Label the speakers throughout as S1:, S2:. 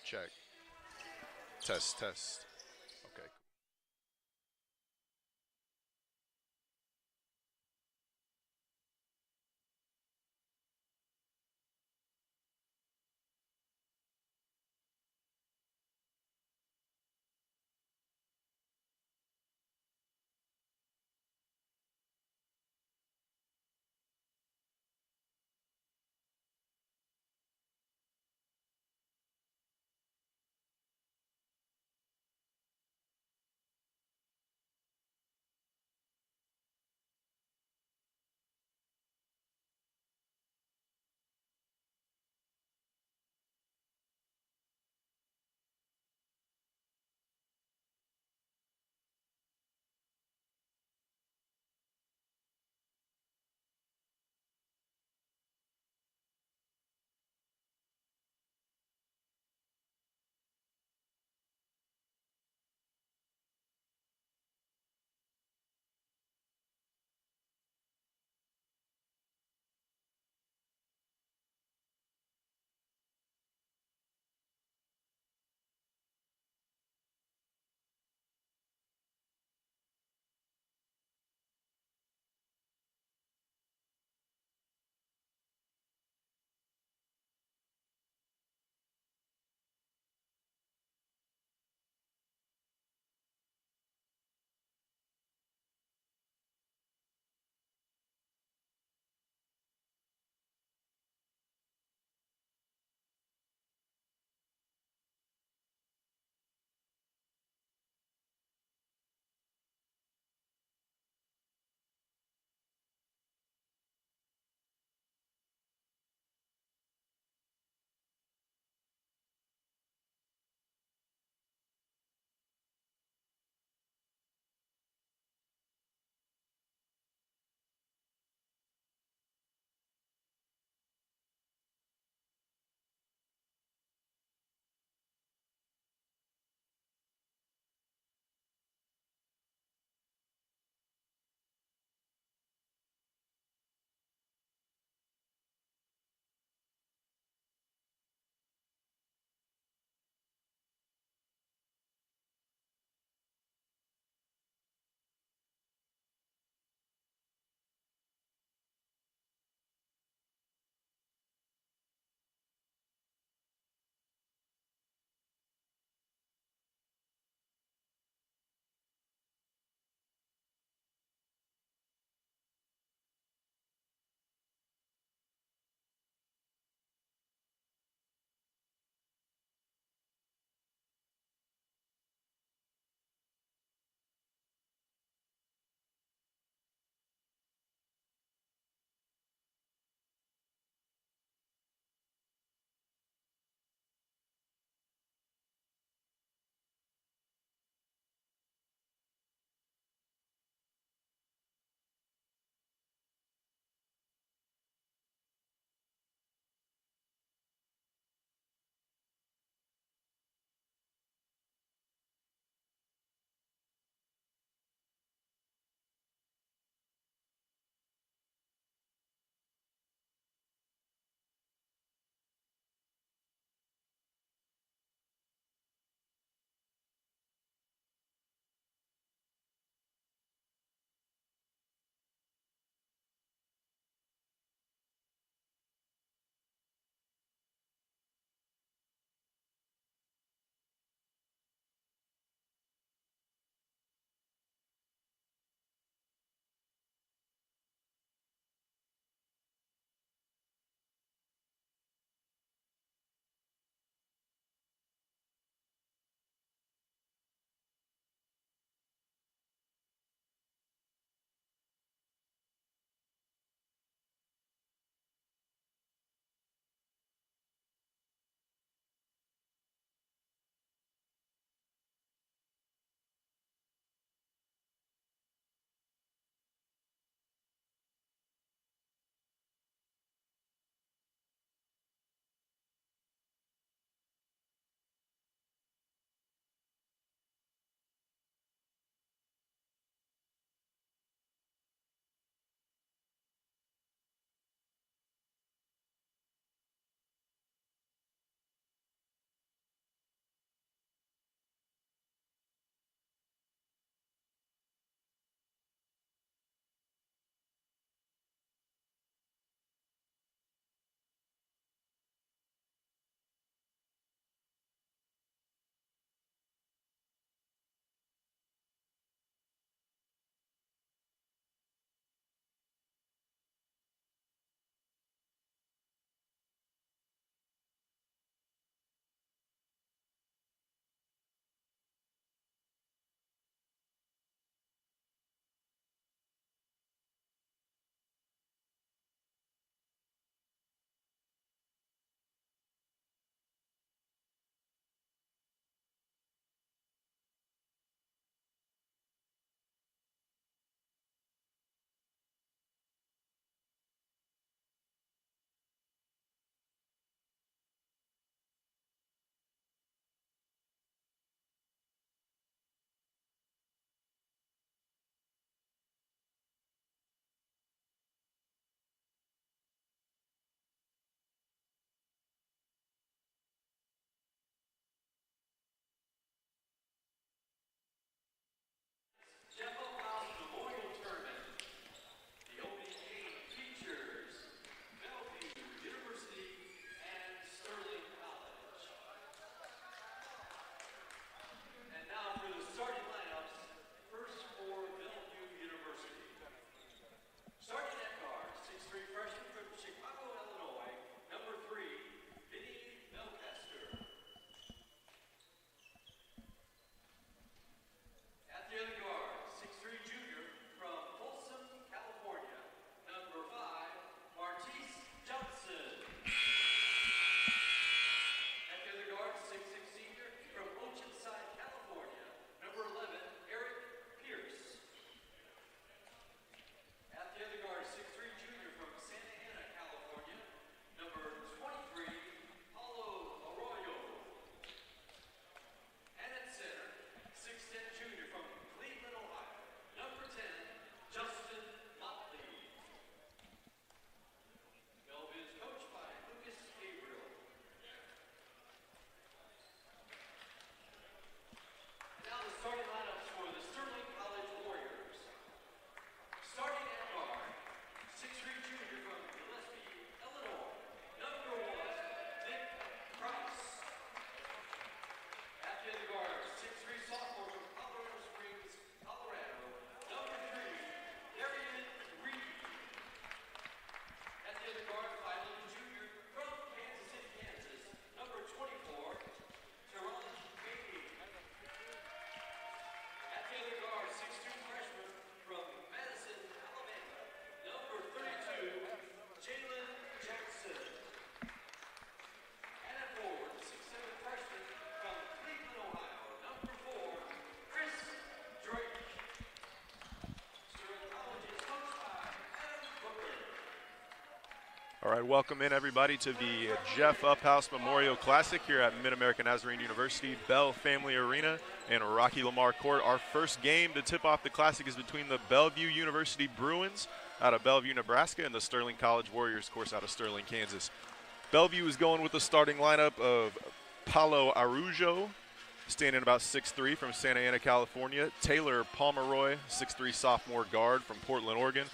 S1: Check. Test, test. Okay. All right, welcome in everybody to the Jeff Uphouse Memorial Classic here at Mid-American Nazarene University, Bell Family Arena, and Rocky Lamar Court. Our first game to tip off the Classic is between the Bellevue University Bruins out of Bellevue, Nebraska, and the Sterling College Warriors, of course, out of Sterling, Kansas. Bellevue is going with the starting lineup of Paulo Araujo, standing about 6'3", from Santa Ana, California. Taylor Pomeroy, 6'3", sophomore guard from Portland, Oregon.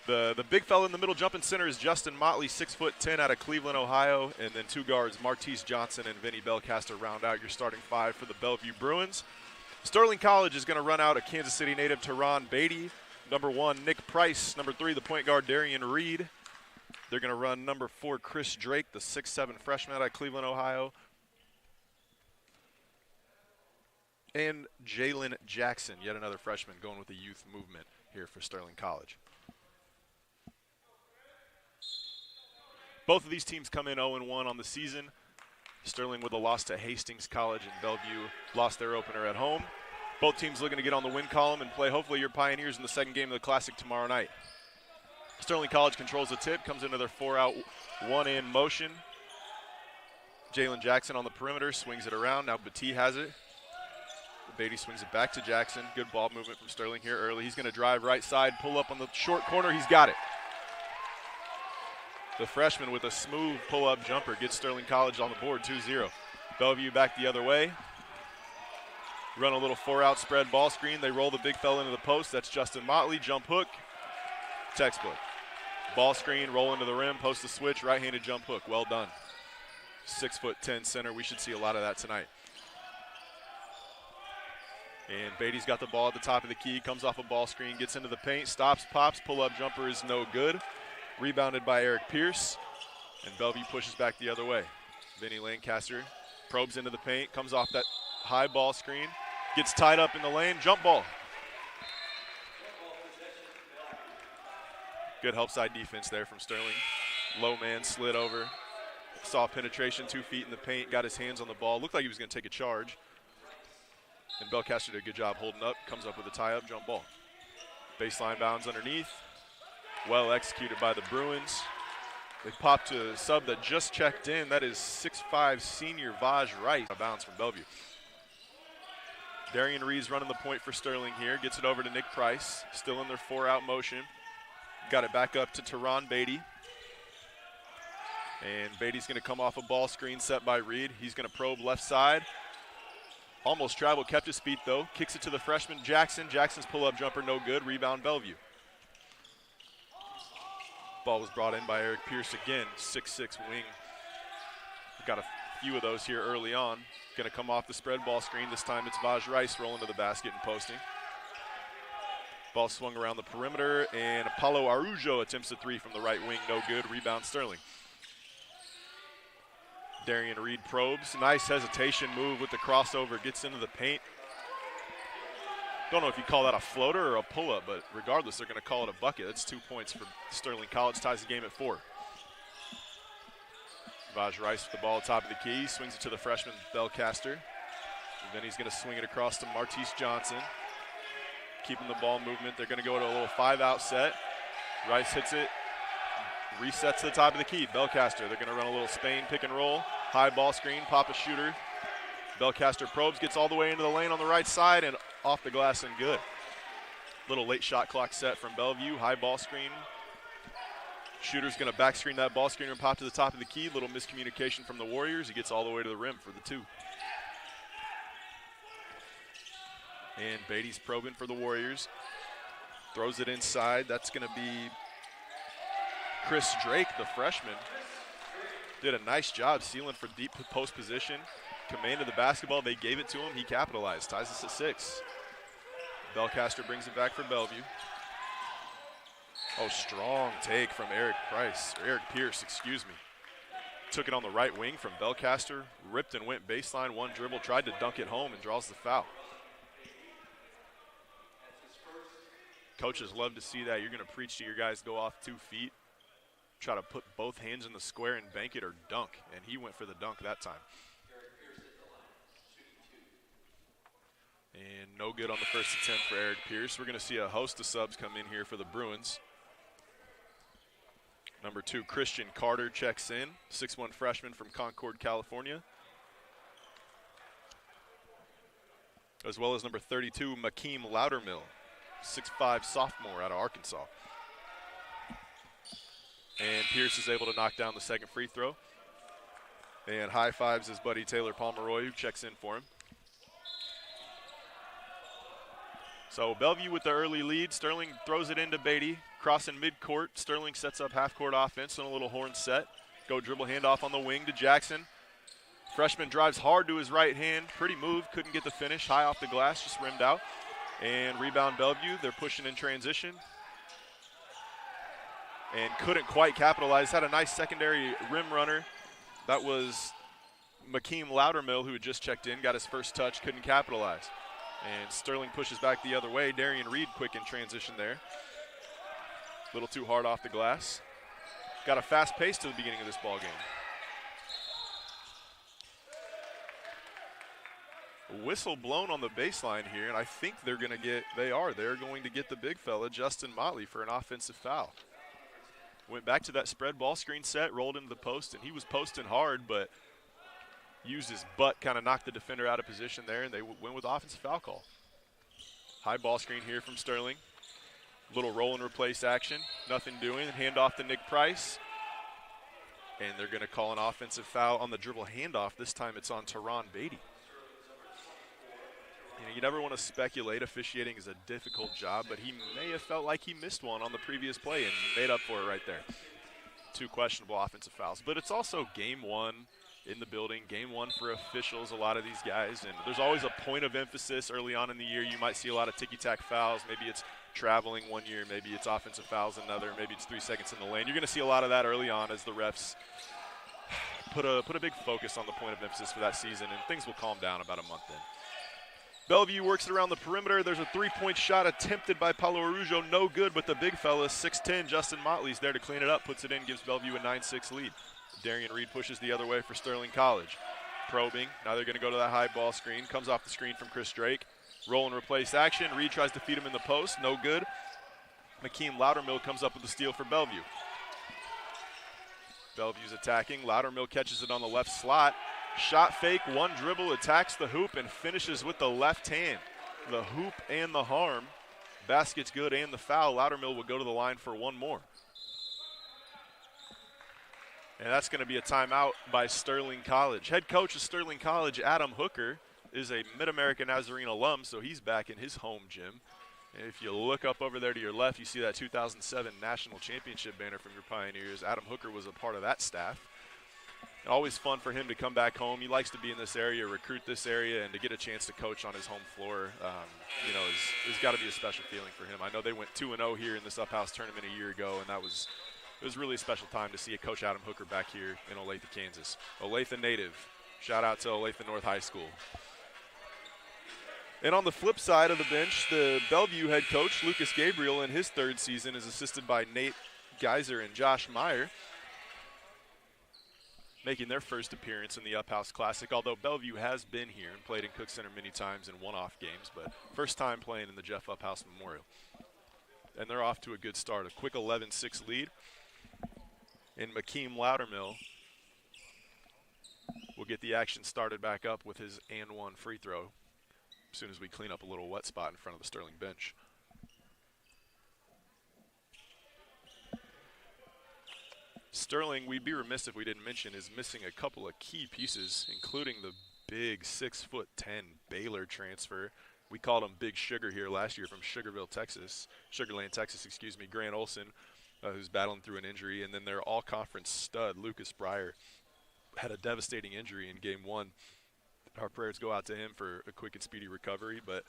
S1: The big fella in the middle jumping center is Justin Motley, 6'10", out of Cleveland, Ohio. And then two guards, Martese Johnson and Vinny Belcaster, round out your starting five for the Bellevue Bruins. Sterling College is going to run out a Kansas City native, Darien Reed. Number 1, Nick Price. Number 3, the point guard, Darien Reed. They're going to run number 4, Chris Drake, the 6'7" freshman out of Cleveland, Ohio. And Jalen Jackson, yet another freshman, going with the youth movement here for Sterling College. Both of these teams come in 0-1 on the season. Sterling with a loss to Hastings College, and Bellevue lost their opener at home. Both teams looking to get on the win column and play hopefully your Pioneers in the second game of the Classic tomorrow night. Sterling College controls the tip, comes into their 4-out, 1-in motion. Jalen Jackson on the perimeter, swings it around. Now Batee has it. Beatty swings it back to Jackson. Good ball movement from Sterling here early. He's going to drive right side, pull up on the short corner. He's got it. The freshman with a smooth pull-up jumper gets Sterling College on the board, 2-0. Bellevue back the other way. Run a little 4-out spread ball screen. They roll the big fella into the post. That's Justin Motley. Jump hook. Textbook. Ball screen, roll into the rim, post the switch, right-handed jump hook. Well done. 6'10" center. We should see a lot of that tonight. And Beatty's got the ball at the top of the key, comes off a ball screen, gets into the paint, stops, pops, pull-up jumper is no good. Rebounded by Eric Pierce, and Bellevue pushes back the other way. Vinny Lancaster probes into the paint, comes off that high ball screen, gets tied up in the lane, jump ball. Good help side defense there from Sterling. Low man slid over, saw penetration, 2 feet in the paint, got his hands on the ball, looked like he was going to take a charge. And Belcaster did a good job holding up, comes up with a tie-up jump ball. Baseline bounds underneath. Well executed by the Bruins. They popped to a sub that just checked in. That is 6'5" senior Vaj Rice. A bounce from Bellevue. Darien Reed's running the point for Sterling here. Gets it over to Nick Price. Still in their 4-out motion. Got it back up to Teron Beatty. And Beatty's going to come off a ball screen set by Reed. He's going to probe left side. Almost traveled, kept his feet though. Kicks it to the freshman Jackson. Jackson's pull-up jumper no good. Rebound Bellevue. Ball was brought in by Eric Pierce again, 6'6" wing. Got a few of those here early on. Going to come off the spread ball screen. This time it's Vaj Rice rolling to the basket and posting. Ball swung around the perimeter, and Paulo Araujo attempts a 3 from the right wing, no good. Rebound Sterling. Darien Reed probes. Nice hesitation move with the crossover. Gets into the paint. Don't know if you call that a floater or a pull-up, but regardless, they're going to call it a bucket. That's 2 points for Sterling College, ties the game at 4. Vaj Rice with the ball at the top of the key, swings it to the freshman Belcaster. And then he's going to swing it across to Martese Johnson. Keeping the ball movement. They're going to go to a little 5-out set. Rice hits it, resets to the top of the key. Belcaster, they're going to run a little Spain pick and roll. High ball screen, pop a shooter. Belcaster probes, gets all the way into the lane on the right side, and off the glass and good. Little late shot clock set from Bellevue, high ball screen. Shooter's going to back screen that ball screen and pop to the top of the key. Little miscommunication from the Warriors. He gets all the way to the rim for the 2. And Beatty's probing for the Warriors. Throws it inside. That's going to be Chris Drake, the freshman. Did a nice job sealing for deep post position. Commanded the basketball. They gave it to him. He capitalized. Ties us at 6. Belcaster brings it back for Bellevue. Oh, strong take from Eric Pierce, excuse me. Took it on the right wing from Belcaster. Ripped and went baseline. One dribble. Tried to dunk it home and draws the foul. Coaches love to see that. You're going to preach to your guys, go off 2 feet. Try to put both hands in the square and bank it or dunk. And he went for the dunk that time. And no good on the first attempt for Eric Pierce. We're going to see a host of subs come in here for the Bruins. Number 2, Christian Carter checks in, 6'1" freshman from Concord, California. As well as number 32, Makeem Loudermill, 6'5" sophomore out of Arkansas. And Pierce is able to knock down the second free throw. And high fives his buddy Taylor Pomeroy, who checks in for him. So Bellevue with the early lead. Sterling throws it into Beatty. Crossing midcourt, Sterling sets up half-court offense on a little horn set. Go dribble handoff on the wing to Jackson. Freshman drives hard to his right hand. Pretty move, couldn't get the finish. High off the glass, just rimmed out. And rebound Bellevue. They're pushing in transition. And couldn't quite capitalize. Had a nice secondary rim runner. That was Makeem Loudermill, who had just checked in, got his first touch, couldn't capitalize. And Sterling pushes back the other way. Darien Reed quick in transition there. A little too hard off the glass. Got a fast pace to the beginning of this ball game. Whistle blown on the baseline here, and I think they're going to get, they're going to get the big fella, Justin Motley, for an offensive foul. Went back to that spread ball screen set, rolled into the post, and he was posting hard, but used his butt, kind of knocked the defender out of position there, and they went with offensive foul call. High ball screen here from Sterling. Little roll and replace action, nothing doing. Hand off to Nick Price. And they're going to call an offensive foul on the dribble handoff. This time it's on Teron Beatty. You never want to speculate. Officiating is a difficult job, but he may have felt like he missed one on the previous play and made up for it right there. 2 questionable offensive fouls. But it's also game 1 in the building, game 1 for officials, a lot of these guys. And there's always a point of emphasis early on in the year. You might see a lot of ticky-tack fouls. Maybe it's traveling one year, maybe it's offensive fouls another, maybe it's 3 seconds in the lane. You're going to see a lot of that early on as the refs put a big focus on the point of emphasis for that season, and things will calm down about a month in. Bellevue works it around the perimeter. There's a 3-point shot attempted by Paulo Arujo. No good, but the big fella, 6'10", Justin Motley's there to clean it up, puts it in, gives Bellevue a 9-6 lead. Darien Reed pushes the other way for Sterling College. Probing. Now they're going to go to that high ball screen. Comes off the screen from Chris Drake. Roll and replace action. Reed tries to feed him in the post. No good. Makeem Loudermill comes up with the steal for Bellevue. Bellevue's attacking. Loudermill catches it on the left slot. Shot fake, one dribble, attacks the hoop, and finishes with the left hand. The hoop and the harm. Basket's good and the foul. Loudermill will go to the line for one more. And that's going to be a timeout by Sterling College. Head coach of Sterling College, Adam Hooker, is a Mid-America Nazarene alum, so he's back in his home gym. And if you look up over there to your left, you see that 2007 National Championship banner from your Pioneers. Adam Hooker was a part of that staff. Always fun for him to come back home. He likes to be in this area, recruit this area, and to get a chance to coach on his home floor, it's got to be a special feeling for him. I know they went 2-0 here in this Up House tournament a year ago, and it was really a special time to see Coach Adam Hooker back here in Olathe, Kansas. Olathe native. Shout out to Olathe North High School. And on the flip side of the bench, the Bellevue head coach, Lucas Gabriel, in his 3rd season is assisted by Nate Geiser and Josh Meyer, making their first appearance in the Up House Classic, although Bellevue has been here and played in Cook Center many times in one-off games, but first time playing in the Jeff Up House Memorial. And they're off to a good start, a quick 11-6 lead. And Makeem Loudermill will get the action started back up with his and one free throw as soon as we clean up a little wet spot in front of the Sterling bench. Sterling, we'd be remiss if we didn't mention, is missing a couple of key pieces, including the big 6'10" Baylor transfer. We called him Big Sugar here last year from Sugarland, Texas, Grant Olson, who's battling through an injury. And then their all-conference stud, Lucas Breyer, had a devastating injury in Game 1. Our prayers go out to him for a quick and speedy recovery. But,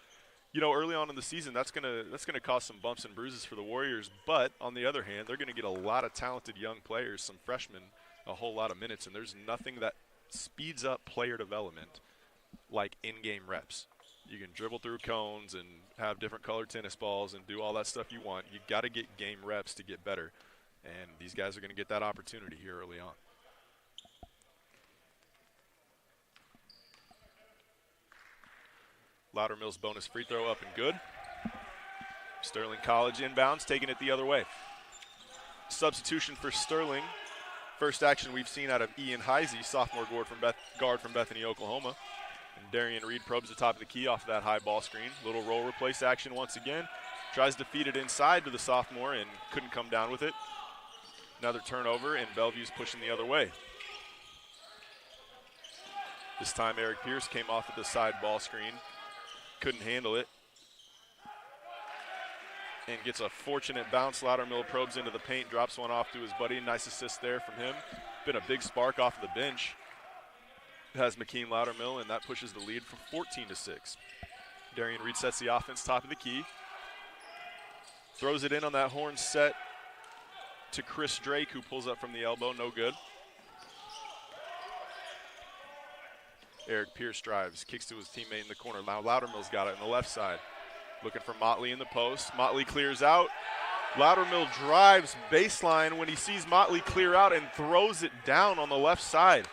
S1: early on in the season, that's gonna cause some bumps and bruises for the Warriors. But on the other hand, they're going to get a lot of talented young players, some freshmen, a whole lot of minutes. And there's nothing that speeds up player development like in-game reps. You can dribble through cones and have different colored tennis balls and do all that stuff you want. You got to get game reps to get better. And these guys are going to get that opportunity here early on. Loudermill's bonus free throw up and good. Sterling College inbounds, taking it the other way. Substitution for Sterling. First action we've seen out of Ian Heisey, sophomore guard from Bethany, Oklahoma. And Darien Reed probes the top of the key off of that high ball screen. Little roll replace action once again. Tries to feed it inside to the sophomore and couldn't come down with it. Another turnover, and Bellevue's pushing the other way. This time Eric Pierce came off of the side ball screen. Couldn't handle it. And gets a fortunate bounce. Loudermill probes into the paint, drops one off to his buddy. Nice assist there from him. Been a big spark off of the bench. Has McKean Loudermill, and that pushes the lead from 14-6. Darien Reed sets the offense top of the key. Throws it in on that horn set to Chris Drake, who pulls up from the elbow. No good. Eric Pierce drives, kicks to his teammate in the corner. Now Loudermill's got it on the left side. Looking for Motley in the post. Motley clears out. Loudermill drives baseline when he sees Motley clear out and throws it down on the left side.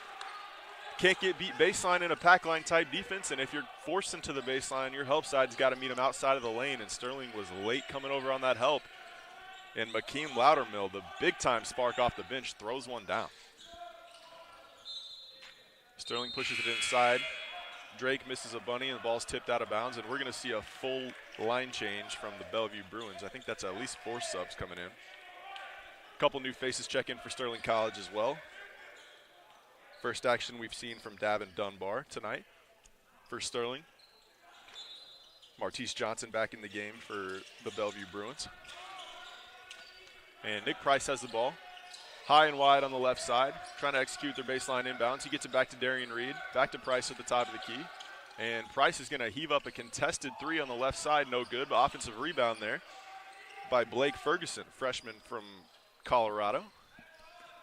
S1: Can't get beat baseline in a pack line type defense, and if you're forced into the baseline, your help side's got to meet him outside of the lane, and Sterling was late coming over on that help. And McKean Loudermill, the big-time spark off the bench, throws one down. Sterling pushes it inside. Drake misses a bunny, and the ball's tipped out of bounds, and we're going to see a full line change from the Bellevue Bruins. I think that's at least 4 subs coming in. A couple new faces check in for Sterling College as well. First action we've seen from Davin Dunbar tonight for Sterling. Martise Johnson back in the game for the Bellevue Bruins. And Nick Price has the ball. High and wide on the left side, trying to execute their baseline inbounds. He gets it back to Darien Reed, back to Price at the top of the key. And Price is going to heave up a contested 3 on the left side, no good, but offensive rebound there by Blake Ferguson, freshman from Colorado.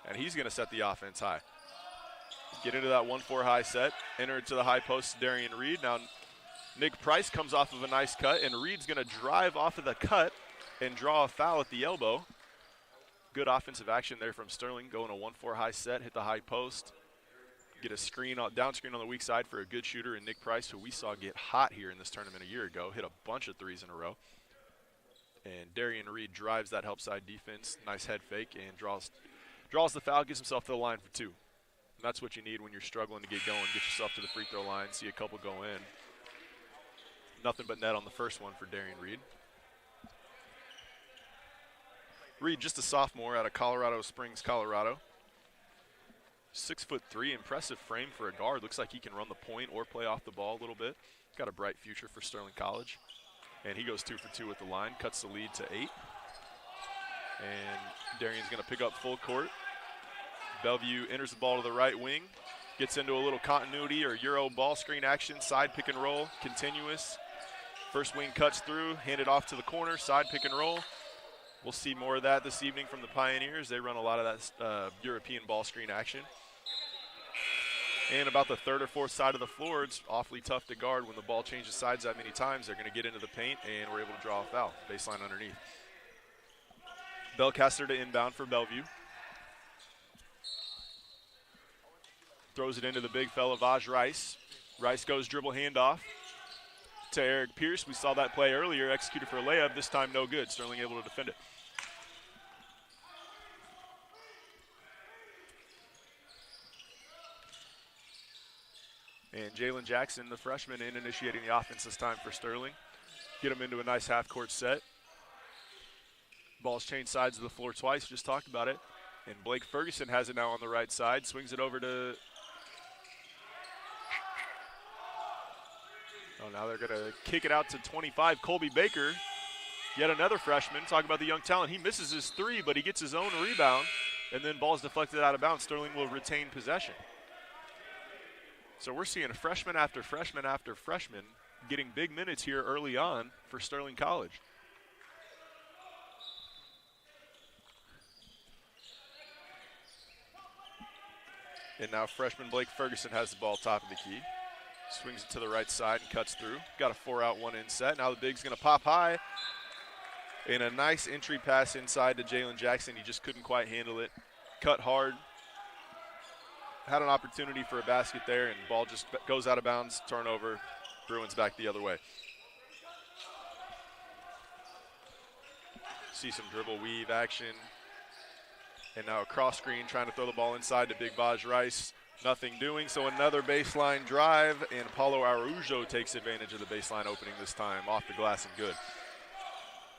S1: And he's going to set the offense high. Get into that 1-4 high set, enter it to the high post to Darien Reed. Now Nick Price comes off of a nice cut, and Reed's going to drive off of the cut and draw a foul at the elbow. Good offensive action there from Sterling, going a 1-4 high set, hit the high post, get a screen, down screen on the weak side for a good shooter in Nick Price, who we saw get hot here in this tournament a year ago, hit a bunch of 3s in a row. And Darien Reed drives that help side defense, nice head fake, and draws the foul, gets himself to the line for 2. And that's what you need when you're struggling to get going, get yourself to the free throw line, see a couple go in. Nothing but net on the first one for Darien Reed. Reed, just a sophomore out of Colorado Springs, Colorado. 6'3", impressive frame for a guard. Looks like he can run the point or play off the ball a little bit. Got a bright future for Sterling College. And he goes 2 for 2 with the line, cuts the lead to 8. And Darien's going to pick up full court. Bellevue enters the ball to the right wing, gets into a little continuity or Euro ball screen action, side pick and roll, continuous. First wing cuts through, handed off to the corner, side pick and roll. We'll see more of that this evening from the Pioneers. They run a lot of that European ball screen action. And about the 3rd or 4th side of the floor, it's awfully tough to guard when the ball changes sides that many times. They're going to get into the paint, and we're able to draw a foul. Baseline underneath. Belcaster to inbound for Bellevue. Throws it into the big fella, Vaj Rice. Rice goes dribble handoff to Eric Pierce. We saw that play earlier, executed for a layup. This time no good. Sterling able to defend it. And Jalen Jackson, the freshman, initiating the offense this time for Sterling. Get him into a nice half-court set. Ball's changed sides of the floor twice. Just talked about it. And Blake Ferguson has it now on the right side. Swings it over to... Oh, now they're going to kick it out to 25. Colby Baker, yet another freshman. Talk about the young talent. He misses his 3, but he gets his own rebound. And then ball's deflected out of bounds. Sterling will retain possession. So we're seeing a freshman after freshman after freshman getting big minutes here early on for Sterling College. And now freshman Blake Ferguson has the ball top of the key. Swings it to the right side and cuts through. Got a 4-out, 1-in set. Now the big's going to pop high. And a nice entry pass inside to Jalen Jackson. He just couldn't quite handle it. Cut hard. Had an opportunity for a basket there, and ball just goes out of bounds, turnover. Bruins back the other way. See some dribble weave action. And now a cross screen trying to throw the ball inside to Big Vaj Rice. Nothing doing, so another baseline drive, and Paulo Araujo takes advantage of the baseline opening this time, off the glass and good.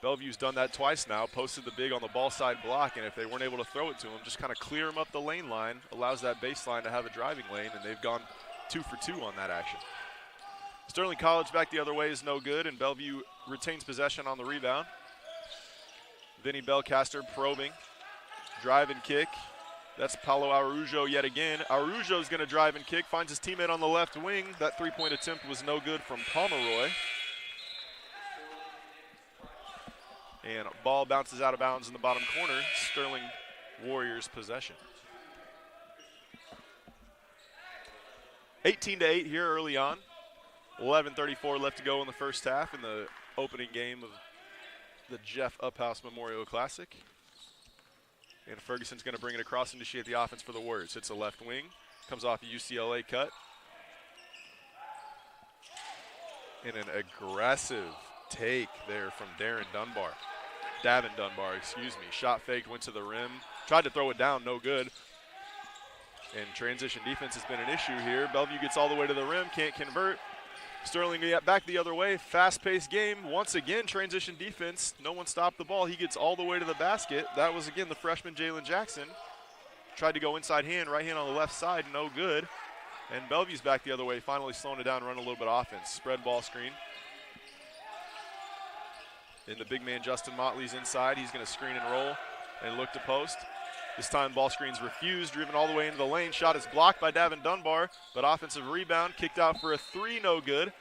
S1: Bellevue's done that twice now, posted the big on the ball side block, and if they weren't able to throw it to him, just kind of clear him up the lane line, allows that baseline to have a driving lane, and they've gone 2 for 2 on that action. Sterling College back the other way is no good, and Bellevue retains possession on the rebound. Vinny Belcaster probing, drive and kick. That's Paulo Araujo yet again. Araujo's going to drive and kick, finds his teammate on the left wing. That three-point attempt was no good from Pomeroy. And ball bounces out of bounds in the bottom corner. Sterling Warriors possession. 18-8 here early on. 11:34 left to go in the first half in the opening game of the Jeff Uphouse Memorial Classic. And Ferguson's going to bring it across and initiate the offense for the Warriors. Hits the left wing, comes off a UCLA cut. And an aggressive take there from Davin Dunbar, excuse me. Shot faked, went to the rim, tried to throw it down, no good. And transition defense has been an issue here. Bellevue gets all the way to the rim, can't convert. Sterling back the other way, fast-paced game. Once again, transition defense. No one stopped the ball. He gets all the way to the basket. That was, again, the freshman Jalen Jackson. Tried to go inside hand, right hand on the left side, no good. And Bellevue's back the other way, finally slowing it down, run a little bit of offense. Spread ball screen. And the big man, Justin Motley's inside. He's going to screen and roll and look to post. This time, ball screen's refused, driven all the way into the lane. Shot is blocked by Davin Dunbar, but offensive rebound, kicked out for a three, no good.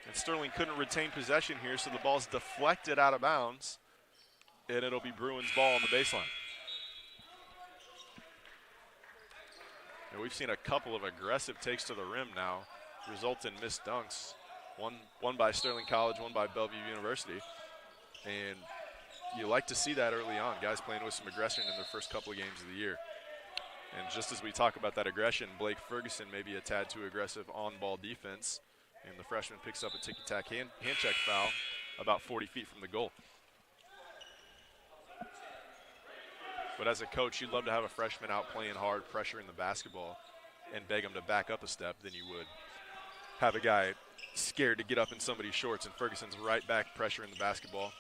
S1: And Sterling couldn't retain possession here, so the ball's deflected out of bounds, and it'll be Bruins ball on the baseline. And we've seen a couple of aggressive takes to the rim now, result in missed dunks. One by Sterling College, one by Bellevue University. And you like to see that early on, guys playing with some aggression in their first couple of games of the year. And just as we talk about that aggression, Blake Ferguson may be a tad too aggressive on-ball defense, and the freshman picks up a ticky-tack hand check foul about 40 feet from the goal. But as a coach, you'd love to have a freshman out playing hard, pressuring the basketball, and beg him to back up a step than you would have a guy scared to get up in somebody's shorts, and Ferguson's right back pressuring the basketball.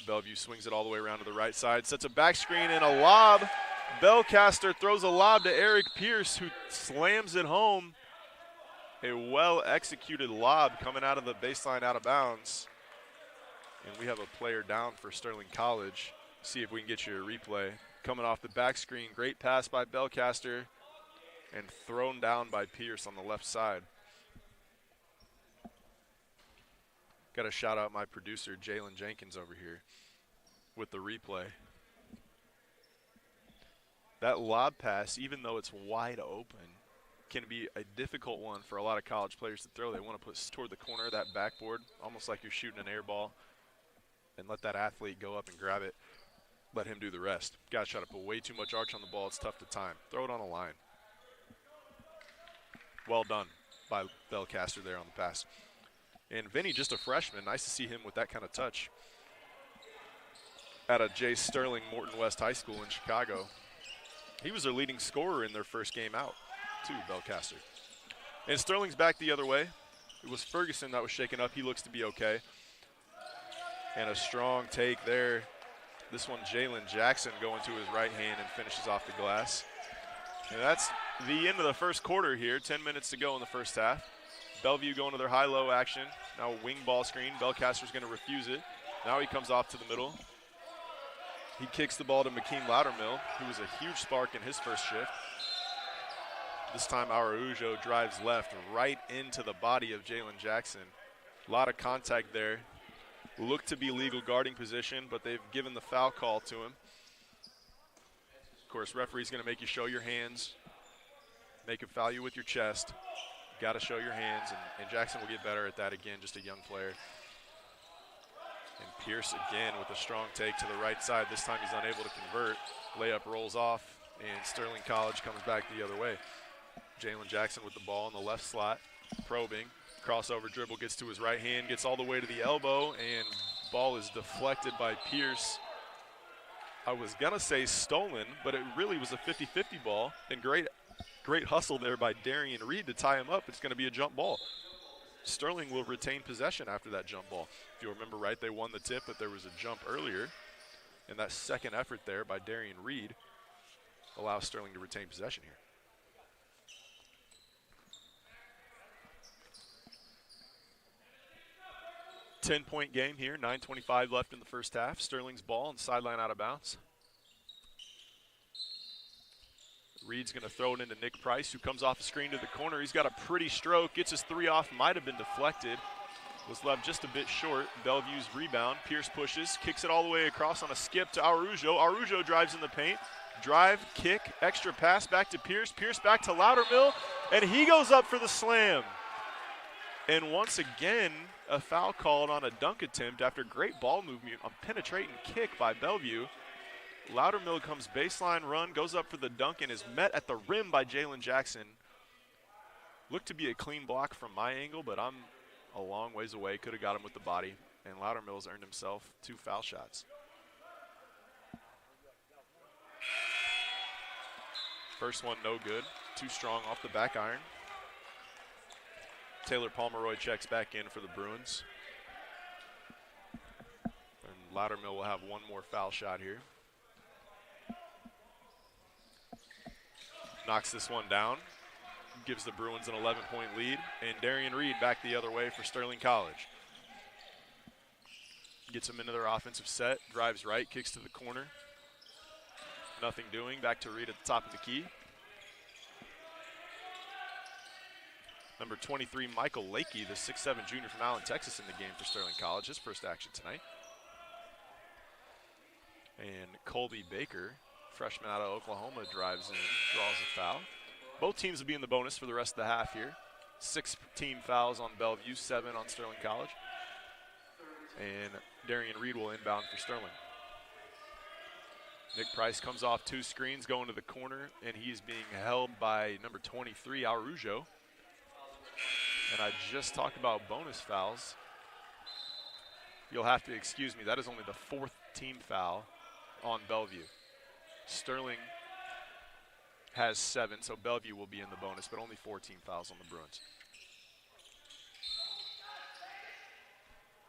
S1: Bellevue swings it all the way around to the right side, sets a back screen and a lob. Belcaster throws a lob to Eric Pierce, who slams it home. A well-executed lob coming out of the baseline out of bounds. And we have a player down for Sterling College. See if we can get you a replay. Coming off the back screen, great pass by Belcaster and thrown down by Pierce on the left side. Got to shout out my producer, Jalen Jenkins, over here with the replay. That lob pass, even though it's wide open, can be a difficult one for a lot of college players to throw. They want to put toward the corner of that backboard, almost like you're shooting an air ball, and let that athlete go up and grab it. Let him do the rest. Got to try to put way too much arch on the ball. It's tough to time. Throw it on a line. Well done by Belcaster there on the pass. And Vinny, just a freshman. Nice to see him with that kind of touch at a J. Sterling Morton West High School in Chicago. He was their leading scorer in their first game out, too, Belcaster. And Sterling's back the other way. It was Ferguson that was shaken up. He looks to be okay. And a strong take there. This one, Jalen Jackson going to his right hand and finishes off the glass. And that's the end of the first quarter here. 10 minutes to go in the first half. Bellevue going to their high-low action. Now a wing ball screen. Belcaster's going to refuse it. Now he comes off to the middle. He kicks the ball to McKean Loudermill, who was a huge spark in his first shift. This time Araujo drives left right into the body of Jalen Jackson. A lot of contact there. Looked to be legal guarding position, but they've given the foul call to him. Of course, referee's going to make you show your hands, make him foul you with your chest. Got to show your hands, and Jackson will get better at that again, just a young player. And Pierce again with a strong take to the right side. This time he's unable to convert. Layup rolls off, and Sterling College comes back the other way. Jalen Jackson with the ball in the left slot, probing. Crossover dribble, gets to his right hand, gets all the way to the elbow, and ball is deflected by Pierce. I was going to say stolen, but it really was a 50-50 ball, and great hustle there by Darien Reed to tie him up. It's going to be a jump ball. Sterling will retain possession after that jump ball. If you remember right, they won the tip, but there was a jump earlier, and that second effort there by Darien Reed allows Sterling to retain possession here. Ten-point game here, 9:25 left in the first half. Sterling's ball and sideline out of bounds. Reed's going to throw it into Nick Price, who comes off the screen to the corner. He's got a pretty stroke, gets his three off, might have been deflected. Was left just a bit short. Bellevue's rebound. Pierce pushes, kicks it all the way across on a skip to Araujo. Araujo drives in the paint. Drive, kick, extra pass back to Pierce. Pierce back to Loudermill, and he goes up for the slam. And once again, a foul called on a dunk attempt after great ball movement, a penetrating kick by Bellevue. Loudermill comes baseline run, goes up for the dunk, and is met at the rim by Jalen Jackson. Looked to be a clean block from my angle, but I'm a long ways away. Could have got him with the body, and Loudermill's earned himself 2 foul shots. First one no good, too strong off the back iron. Taylor Pomeroy checks back in for the Bruins. And Loudermill will have one more foul shot here. Knocks this one down, gives the Bruins an 11-point lead, and Darien Reed back the other way for Sterling College. Gets them into their offensive set, drives right, kicks to the corner. Nothing doing, back to Reed at the top of the key. Number 23, Michael Lakey, the 6'7" junior from Allen, Texas, in the game for Sterling College, his first action tonight. And Colby Baker, freshman out of Oklahoma, drives in, draws a foul. Both teams will be in the bonus for the rest of the half here. 6 team fouls on Bellevue, 7 on Sterling College. And Darien Reed will inbound for Sterling. Nick Price comes off 2 screens, going to the corner, and he's being held by number 23, Araujo. And I just talked about bonus fouls. You'll have to excuse me, that is only the 4th team foul on Bellevue. Sterling has 7, so Bellevue will be in the bonus, but only 4 team fouls on the Bruins.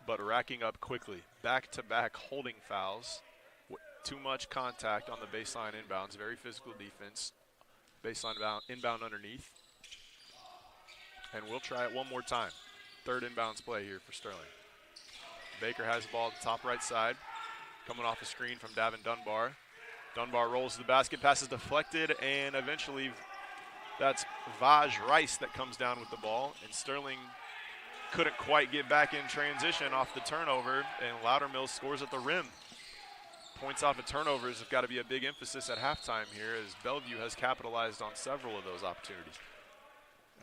S1: But racking up quickly, back-to-back holding fouls. Too much contact on the baseline inbounds, very physical defense. Baseline inbound underneath. And we'll try it one more time. 3rd inbounds play here for Sterling. Baker has the ball at the top right side, coming off a screen from Davin Dunbar. Dunbar rolls to the basket, passes deflected, and eventually that's Vaj Rice that comes down with the ball, and Sterling couldn't quite get back in transition off the turnover, and Loudermill scores at the rim. Points off of turnovers have got to be a big emphasis at halftime here, as Bellevue has capitalized on several of those opportunities.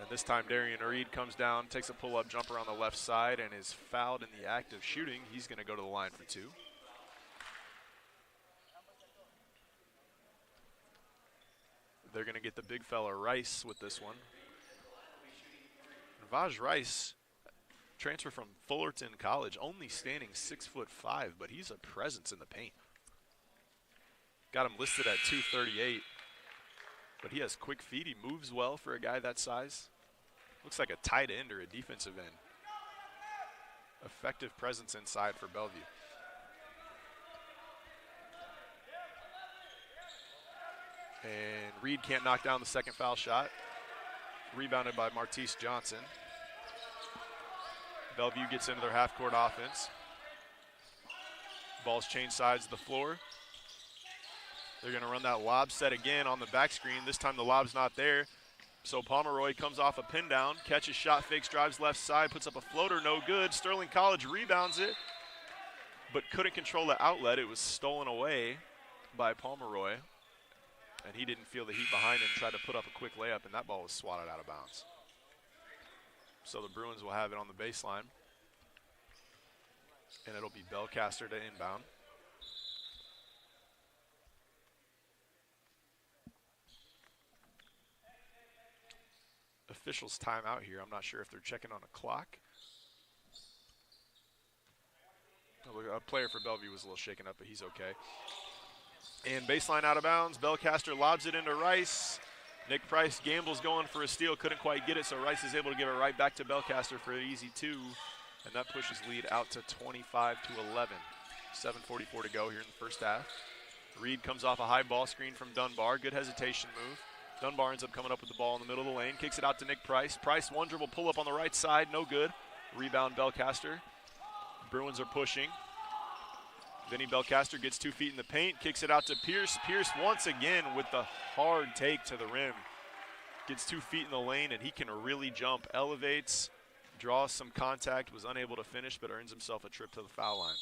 S1: And this time Darien Reed comes down, takes a pull-up jumper on the left side, and is fouled in the act of shooting. He's going to go to the line for 2. They're going to get the big fella Rice with this one. Vaj Rice, transfer from Fullerton College, only standing 6'5", but he's a presence in the paint. Got him listed at 238, but he has quick feet. He moves well for a guy that size. Looks like a tight end or a defensive end. Effective presence inside for Bellevue. And Reed can't knock down the second foul shot. Rebounded by Martise Johnson. Bellevue gets into their half-court offense. Ball's changed sides of the floor. They're going to run that lob set again on the back screen. This time the lob's not there. So Pomeroy comes off a pin down, catches shot fakes, drives left side, puts up a floater, no good. Sterling College rebounds it, but couldn't control the outlet. It was stolen away by Pomeroy. And he didn't feel the heat behind him, tried to put up a quick layup, and that ball was swatted out of bounds. So the Bruins will have it on the baseline. And it'll be Belcaster to inbound. Officials timeout here. I'm not sure if they're checking on a clock. A player for Bellevue was a little shaken up, but he's okay. And baseline out of bounds. Belcaster lobs it into Rice. Nick Price gambles going for a steal, couldn't quite get it, so Rice is able to give it right back to Belcaster for an easy 2. And that pushes lead out to 25-11. 7:44 to go here in the first half. Reed comes off a high ball screen from Dunbar. Good hesitation move. Dunbar ends up coming up with the ball in the middle of the lane. Kicks it out to Nick Price. Price, one dribble pull up on the right side. No good. Rebound Belcaster. Bruins are pushing. Vinny Belcaster gets 2 feet in the paint. Kicks it out to Pierce. Pierce once again with the hard take to the rim. Gets 2 feet in the lane, and he can really jump. Elevates, draws some contact, was unable to finish, but earns himself a trip to the foul line.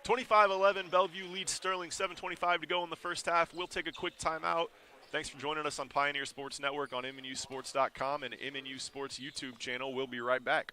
S1: 25-11, Bellevue leads Sterling, 7:25 to go in the first half. We'll take a quick timeout. Thanks for joining us on Pioneer Sports Network on MNUsports.com and MNU Sports YouTube channel. We'll be right back.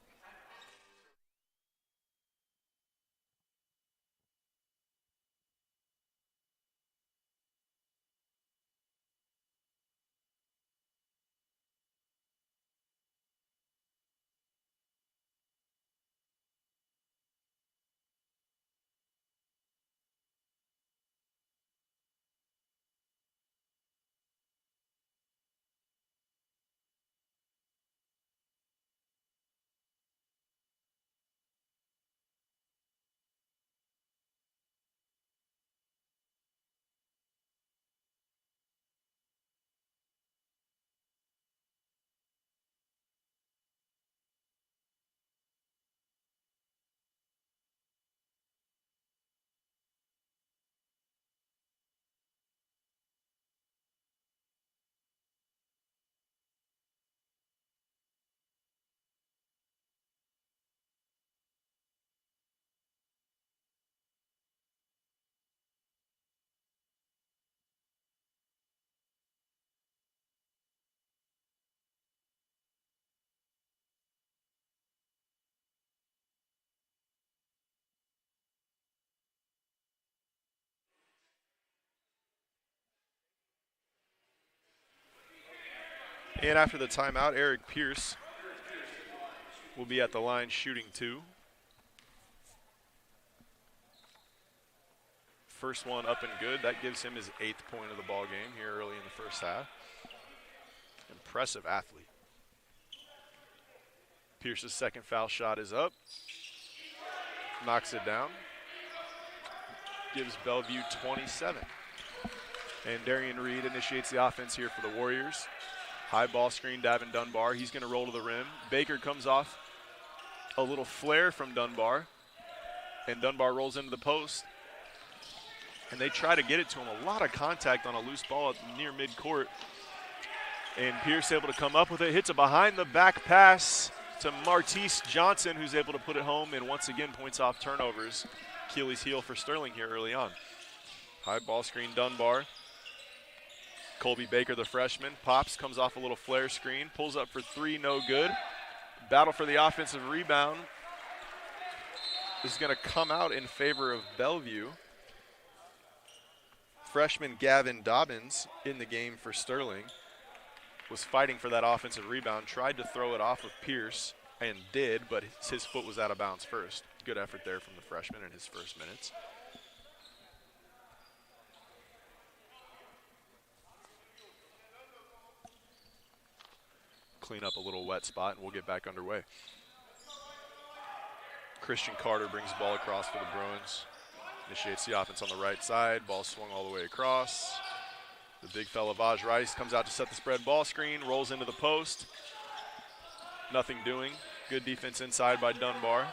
S1: And after the timeout, Eric Pierce will be at the line shooting 2. First one up and good. That gives him his 8th point of the ball game here early in the first half. Impressive athlete. Pierce's second foul shot is up. Knocks it down. Gives Bellevue 27. And Darien Reed initiates the offense here for the Warriors. High ball screen, Davin Dunbar. He's going to roll to the rim. Baker comes off a little flare from Dunbar. And Dunbar rolls into the post. And they try to get it to him. A lot of contact on a loose ball near midcourt. And Pierce able to come up with it. Hits a behind-the-back pass to Martise Johnson, who's able to put it home. And once again, points off turnovers. Achilles heel for Sterling here early on. High ball screen, Dunbar. Colby Baker, the freshman, pops, comes off a little flare screen, pulls up for 3, no good. Battle for the offensive rebound is going to come out in favor of Bellevue. Freshman Gavin Dobbins in the game for Sterling was fighting for that offensive rebound, tried to throw it off of Pierce and did, but his foot was out of bounds first. Good effort there from the freshman in his first minutes. Clean up a little wet spot, and we'll get back underway. Christian Carter brings the ball across for the Bruins. Initiates the offense on the right side. Ball swung all the way across. The big fella, Vaj Rice, comes out to set the spread ball screen, rolls into the post. Nothing doing. Good defense inside by Dunbar.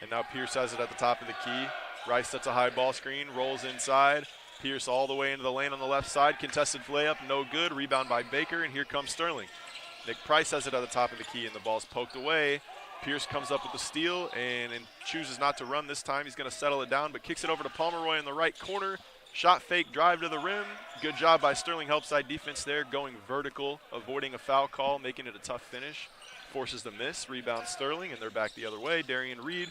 S1: And now Pierce has it at the top of the key. Rice sets a high ball screen, rolls inside. Pierce all the way into the lane on the left side. Contested layup, no good. Rebound by Baker, and here comes Sterling. Nick Price has it at the top of the key, and the ball's poked away. Pierce comes up with the steal and chooses not to run this time. He's going to settle it down, but kicks it over to Pomeroy in the right corner. Shot fake, drive to the rim. Good job by Sterling help side defense there, going vertical, avoiding a foul call, making it a tough finish. Forces the miss, rebound Sterling, and they're back the other way. Darien Reed,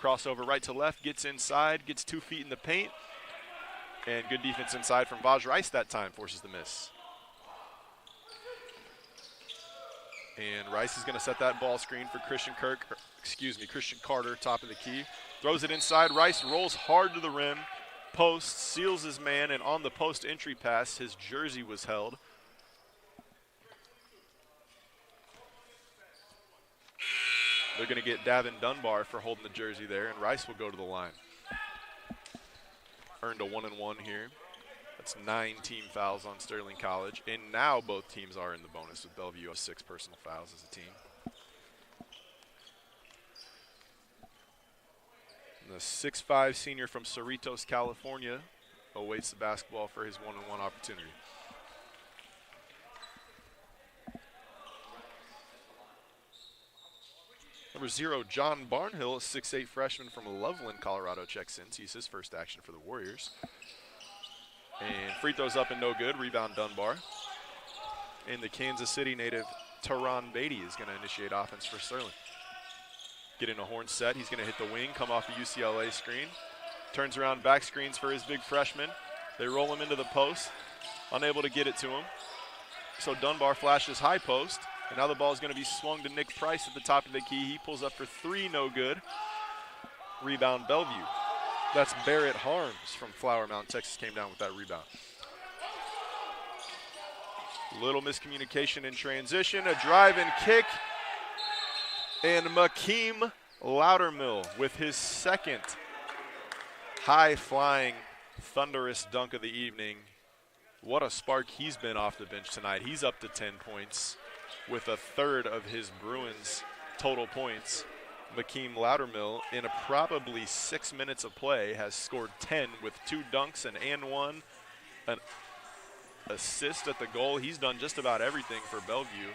S1: crossover right to left, gets inside, gets 2 feet in the paint. And good defense inside from Vaj Rice that time, forces the miss. And Rice is going to set that ball screen for Christian Carter, top of the key. Throws it inside. Rice rolls hard to the rim. Post, seals his man, and on the post entry pass, his jersey was held. They're going to get Davin Dunbar for holding the jersey there, and Rice will go to the line. Earned a 1-and-1 here. That's 9 team fouls on Sterling College, and now both teams are in the bonus with Bellevue has 6 personal fouls as a team. And the 6'5" senior from Cerritos, California awaits the basketball for his 1-on-1 opportunity. Number 0, John Barnhill, a 6'8" freshman from Loveland, Colorado, checks in. Sees his first action for the Warriors. And free throws up and no good. Rebound Dunbar. And the Kansas City native Teron Beatty is going to initiate offense for Sterling. Getting a horn set. He's going to hit the wing, come off the UCLA screen. Turns around, back screens for his big freshman. They roll him into the post. Unable to get it to him. So Dunbar flashes high post. And now the ball is going to be swung to Nick Price at the top of the key. He pulls up for 3, no good. Rebound Bellevue. That's Barrett Harms from Flower Mound, Texas, came down with that rebound. Little miscommunication in transition, a drive and kick. And Makeem Loudermill with his second high-flying, thunderous dunk of the evening. What a spark he's been off the bench tonight. He's up to 10 points with a third of his Bruins total points. Makeem Loudermill, in probably 6 minutes of play, has scored 10 with 2 dunks and 1, an assist at the goal. He's done just about everything for Bellevue.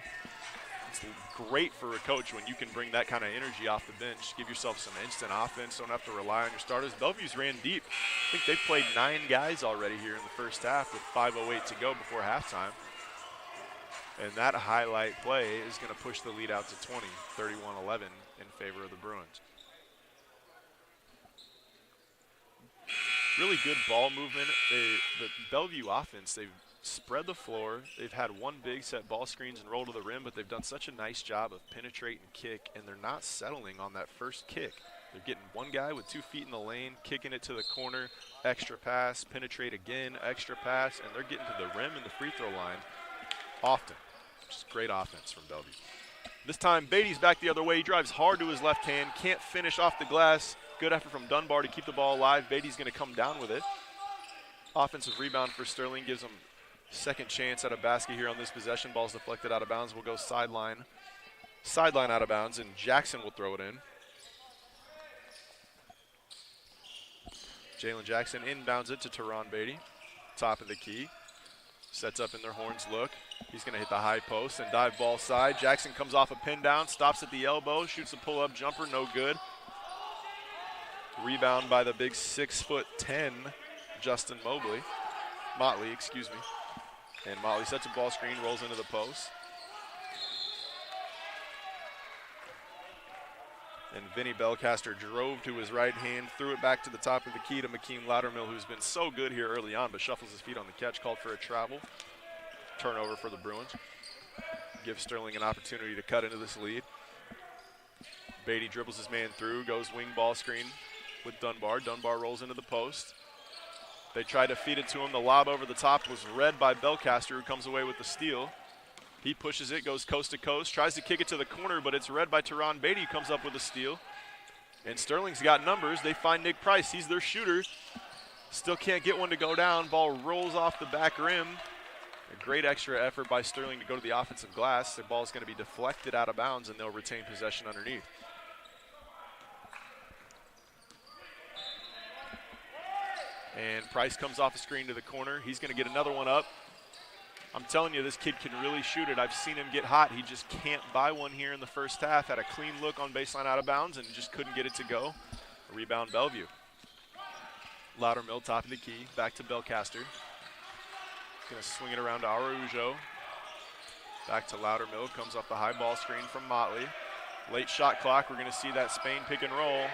S1: It's great for a coach when you can bring that kind of energy off the bench, give yourself some instant offense, don't have to rely on your starters. Bellevue's ran deep. I think they've played 9 guys already here in the first half with 5:08 to go before halftime. And that highlight play is going to push the lead out to 20, 31-11 in favor of the Bruins. Really good ball movement. The Bellevue offense, they've spread the floor. They've had one big set ball screens and roll to the rim, but they've done such a nice job of penetrate and kick, and they're not settling on that first kick. They're getting one guy with 2 feet in the lane, kicking it to the corner, extra pass, penetrate again, extra pass, and they're getting to the rim and the free throw line often. Just great offense from Bellevue. This time, Beatty's back the other way. He drives hard to his left hand, can't finish off the glass. Good effort from Dunbar to keep the ball alive. Beatty's going to come down with it. Offensive rebound for Sterling gives him second chance at a basket here on this possession. Ball's deflected out of bounds. Will go sideline out of bounds, and Jackson will throw it in. Jalen Jackson inbounds it to Teron Beatty, top of the key. Sets up in their horns look. He's going to hit the high post and dive ball side. Jackson comes off a pin down, stops at the elbow, shoots a pull-up jumper, no good. Rebound by the big 6'10" Justin Motley. And Motley sets a ball screen, rolls into the post. And Vinny Belcaster drove to his right hand, threw it back to the top of the key to Makeem Loudermill, who's been so good here early on, but shuffles his feet on the catch, called for a travel. Turnover for the Bruins. Gives Sterling an opportunity to cut into this lead. Beatty dribbles his man through, goes wing ball screen with Dunbar. Dunbar rolls into the post. They try to feed it to him. The lob over the top was read by Belcaster, who comes away with the steal. He pushes it, goes coast to coast, tries to kick it to the corner, but it's read by Teron Beatty, who comes up with a steal. And Sterling's got numbers. They find Nick Price. He's their shooter. Still can't get one to go down. Ball rolls off the back rim. A great extra effort by Sterling to go to the offensive glass. The ball is going to be deflected out of bounds, and they'll retain possession underneath. And Price comes off the screen to the corner. He's going to get another one up. I'm telling you, this kid can really shoot it. I've seen him get hot. He just can't buy one here in the first half. Had a clean look on baseline out of bounds and just couldn't get it to go. Rebound Bellevue. Loudermill, top of the key, back to Belcaster. Going to swing it around to Araujo. Back to Loudermill, comes off the high ball screen from Motley. Late shot clock, we're going to see that Spain pick and roll.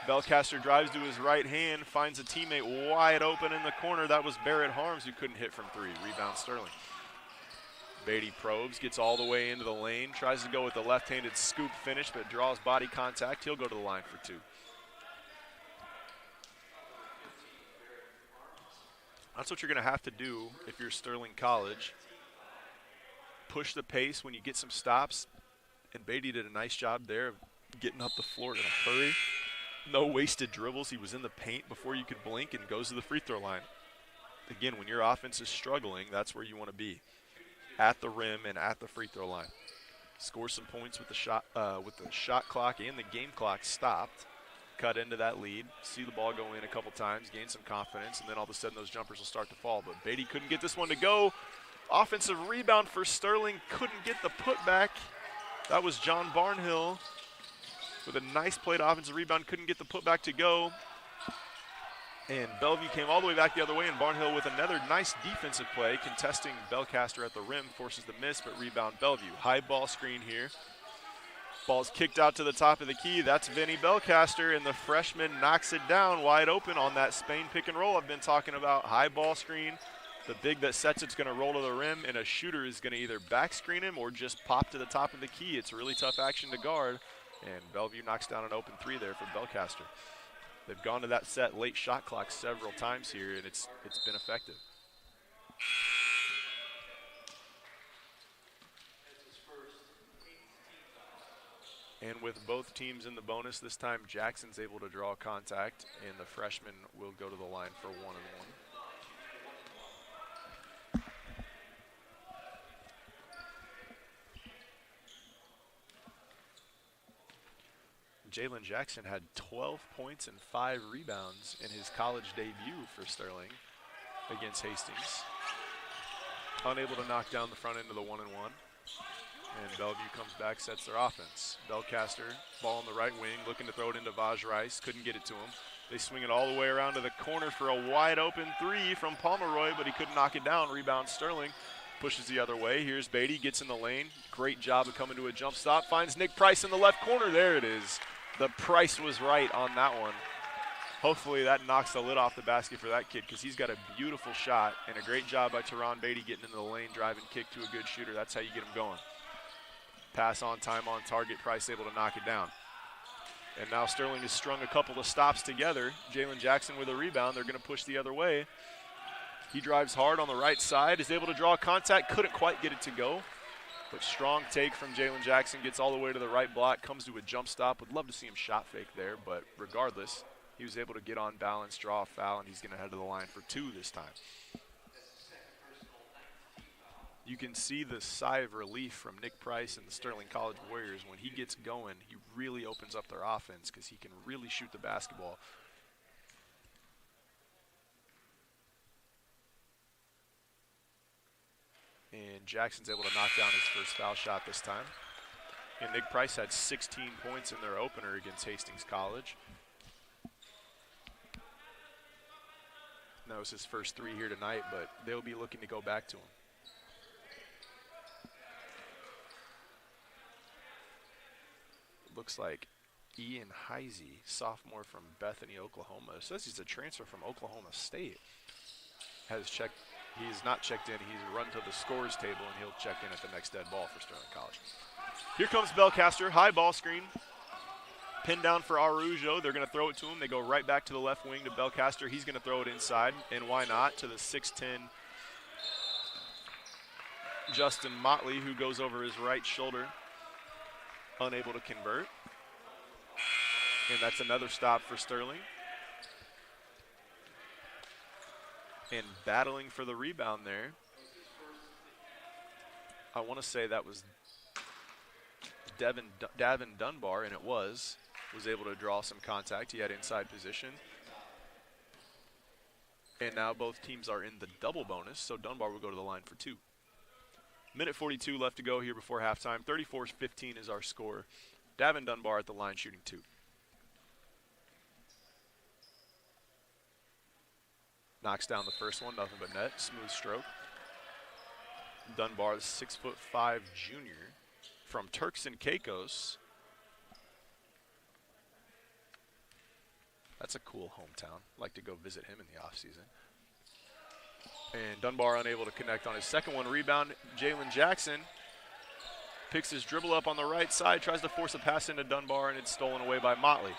S1: Belcaster drives to his right hand, finds a teammate wide open in the corner. That was Barrett Harms, who couldn't hit from 3. Rebound Sterling. Beatty probes, gets all the way into the lane, tries to go with the left-handed scoop finish, but draws body contact. He'll go to the line for 2. That's what you're going to have to do if you're Sterling College. Push the pace when you get some stops, and Beatty did a nice job there of getting up the floor in a hurry. No wasted dribbles. He was in the paint before you could blink and goes to the free throw line. Again, when your offense is struggling, that's where you want to be, at the rim and at the free throw line. Score some points with the shot clock and the game clock stopped. Cut into that lead, see the ball go in a couple times, gain some confidence, and then all of a sudden those jumpers will start to fall. But Beatty couldn't get this one to go. Offensive rebound for Sterling, couldn't get the putback. That was John Barnhill with a nice play to offensive rebound, couldn't get the putback to go. And Bellevue came all the way back the other way, and Barnhill with another nice defensive play, contesting Belcaster at the rim, forces the miss, but rebound Bellevue. High ball screen here. Ball's kicked out to the top of the key. That's Vinny Belcaster, and the freshman knocks it down wide open on that Spain pick and roll I've been talking about. High ball screen. The big that sets it's going to roll to the rim, and a shooter is going to either back screen him or just pop to the top of the key. It's really tough action to guard, and Bellevue knocks down an open 3 there for Belcaster. They've gone to that set late shot clock several times here, and it's been effective. And with both teams in the bonus this time, Jackson's able to draw contact, and the freshman will go to the line for 1-and-1. Jalen Jackson had 12 points and 5 rebounds in his college debut for Sterling against Hastings. Unable to knock down the front end of the 1-and-1. And Bellevue comes back, sets their offense. Belcaster, ball on the right wing, looking to throw it into Vaj Rice. Couldn't get it to him. They swing it all the way around to the corner for a wide open 3 from Pomeroy, but he couldn't knock it down. Rebound Sterling. Pushes the other way. Here's Beatty, gets in the lane. Great job of coming to a jump stop. Finds Nick Price in the left corner. There it is. The price was right on that one. Hopefully that knocks the lid off the basket for that kid, because he's got a beautiful shot, and a great job by Teron Beatty getting into the lane, driving kick to a good shooter. That's how you get him going. Pass on time on target, Price able to knock it down. And now Sterling has strung a couple of stops together. Jalen Jackson with a rebound. They're going to push the other way. He drives hard on the right side, is able to draw contact, couldn't quite get it to go. But strong take from Jalen Jackson, gets all the way to the right block, comes to a jump stop. Would love to see him shot fake there, but regardless, he was able to get on balance, draw a foul, and he's going to head to the line for 2 this time. You can see the sigh of relief from Nick Price and the Sterling College Warriors. When he gets going, he really opens up their offense, because he can really shoot the basketball. And Jackson's able to knock down his first foul shot this time. And Nick Price had 16 points in their opener against Hastings College. And that was his first 3 here tonight, but they'll be looking to go back to him. Looks like Ian Heisey, sophomore from Bethany, Oklahoma. It says he's a transfer from Oklahoma State. He's not checked in. He's run to the scores table, and he'll check in at the next dead ball for Sterling College. Here comes Belcaster, high ball screen. Pinned down for Arujo. They're going to throw it to him. They go right back to the left wing to Belcaster. He's going to throw it inside, and why not, to the 6'10" Justin Motley, who goes over his right shoulder. Unable to convert. And that's another stop for Sterling. And battling for the rebound there. I want to say that was Davin Dunbar, and it was able to draw some contact. He had inside position. And now both teams are in the double bonus, so Dunbar will go to the line for 2. Minute 42 left to go here before halftime. 34-15 is our score. Davin Dunbar at the line shooting 2. Knocks down the first one, nothing but net. Smooth stroke. Dunbar, the 6'5" junior from Turks and Caicos. That's a cool hometown. Like to go visit him in the offseason. And Dunbar unable to connect on his second one. Rebound, Jalen Jackson picks his dribble up on the right side, tries to force a pass into Dunbar, and it's stolen away by Motley.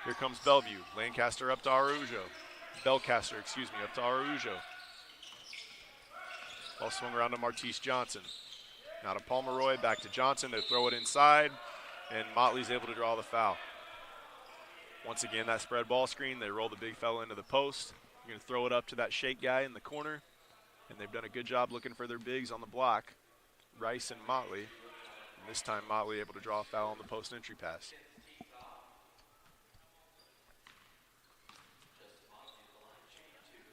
S1: Here comes Bellevue. Lancaster up to Araujo. Belcaster, excuse me, up to Araujo. Ball swung around to Martise Johnson. Now to Pomeroy, back to Johnson. They throw it inside, and Motley's able to draw the foul. Once again, that spread ball screen. They roll the big fella into the post. You're going to throw it up to that shake guy in the corner, and they've done a good job looking for their bigs on the block, Rice and Motley. And this time, Motley able to draw a foul on the post entry pass.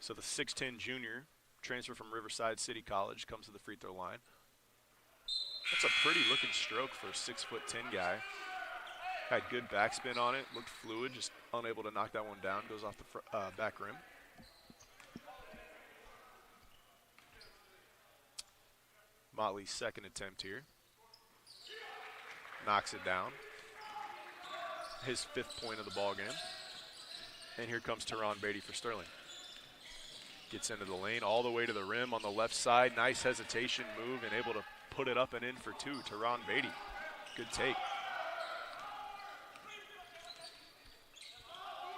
S1: So the 6'10 junior, transfer from Riverside City College, comes to the free throw line. That's a pretty looking stroke for a 6'10" guy. Had good backspin on it, looked fluid, just unable to knock that one down. Goes off the back rim. Motley's second attempt here. Knocks it down. His 5th point of the ball game. And here comes Teron Beatty for Sterling. Gets into the lane all the way to the rim on the left side. Nice hesitation move and able to put it up and in for 2. Teron Beatty. Good take.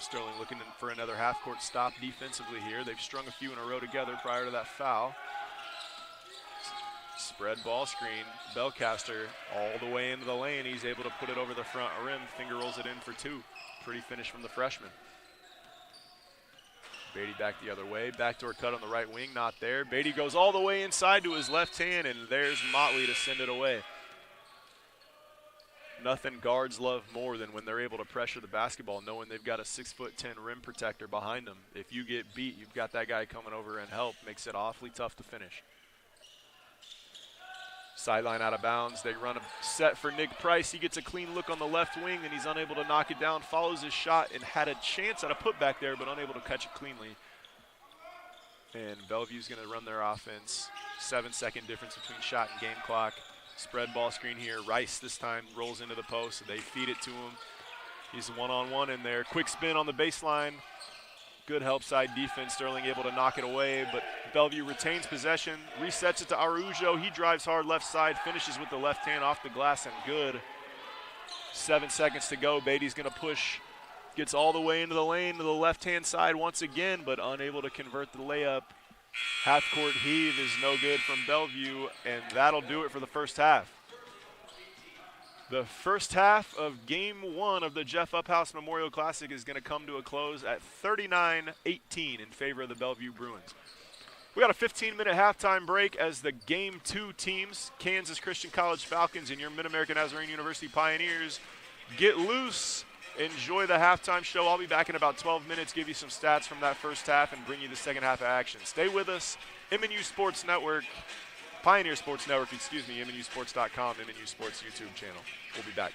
S1: Sterling looking for another half-court stop defensively here. They've strung a few in a row together prior to that foul. Spread ball screen. Belcaster all the way into the lane. He's able to put it over the front rim. Finger rolls it in for 2. Pretty finish from the freshman. Beatty back the other way. Backdoor cut on the right wing, not there. Beatty goes all the way inside to his left hand, and there's Motley to send it away. Nothing guards love more than when they're able to pressure the basketball, knowing they've got a 6'10" rim protector behind them. If you get beat, you've got that guy coming over and help. Makes it awfully tough to finish. Sideline out of bounds. They run a set for Nick Price. He gets a clean look on the left wing, and he's unable to knock it down. Follows his shot and had a chance at a putback there, but unable to catch it cleanly. And Bellevue's going to run their offense. 7-second difference between shot and game clock. Spread ball screen here. Rice this time rolls into the post. They feed it to him. He's one-on-one in there. Quick spin on the baseline. Good help side defense. Sterling able to knock it away, but Bellevue retains possession, resets it to Araujo. He drives hard left side, finishes with the left hand off the glass and good. 7 seconds to go. Beatty's going to push. Gets all the way into the lane to the left-hand side once again, but unable to convert the layup. Half-court heave is no good from Bellevue, and that'll do it for the first half. The first half of Game 1 of the Jeff Uphouse Memorial Classic is going to come to a close at 39-18 in favor of the Bellevue Bruins. We got a 15-minute halftime break as the Game 2 teams, Kansas Christian College Falcons and your Mid-American Nazarene University Pioneers, get loose. Enjoy the halftime show. I'll be back in about 12 minutes, give you some stats from that first half and bring you the second half of action. Stay with us. MNU Sports Network. Pioneer Sports Network, MNUsports.com, MNU Sports YouTube channel. We'll be back.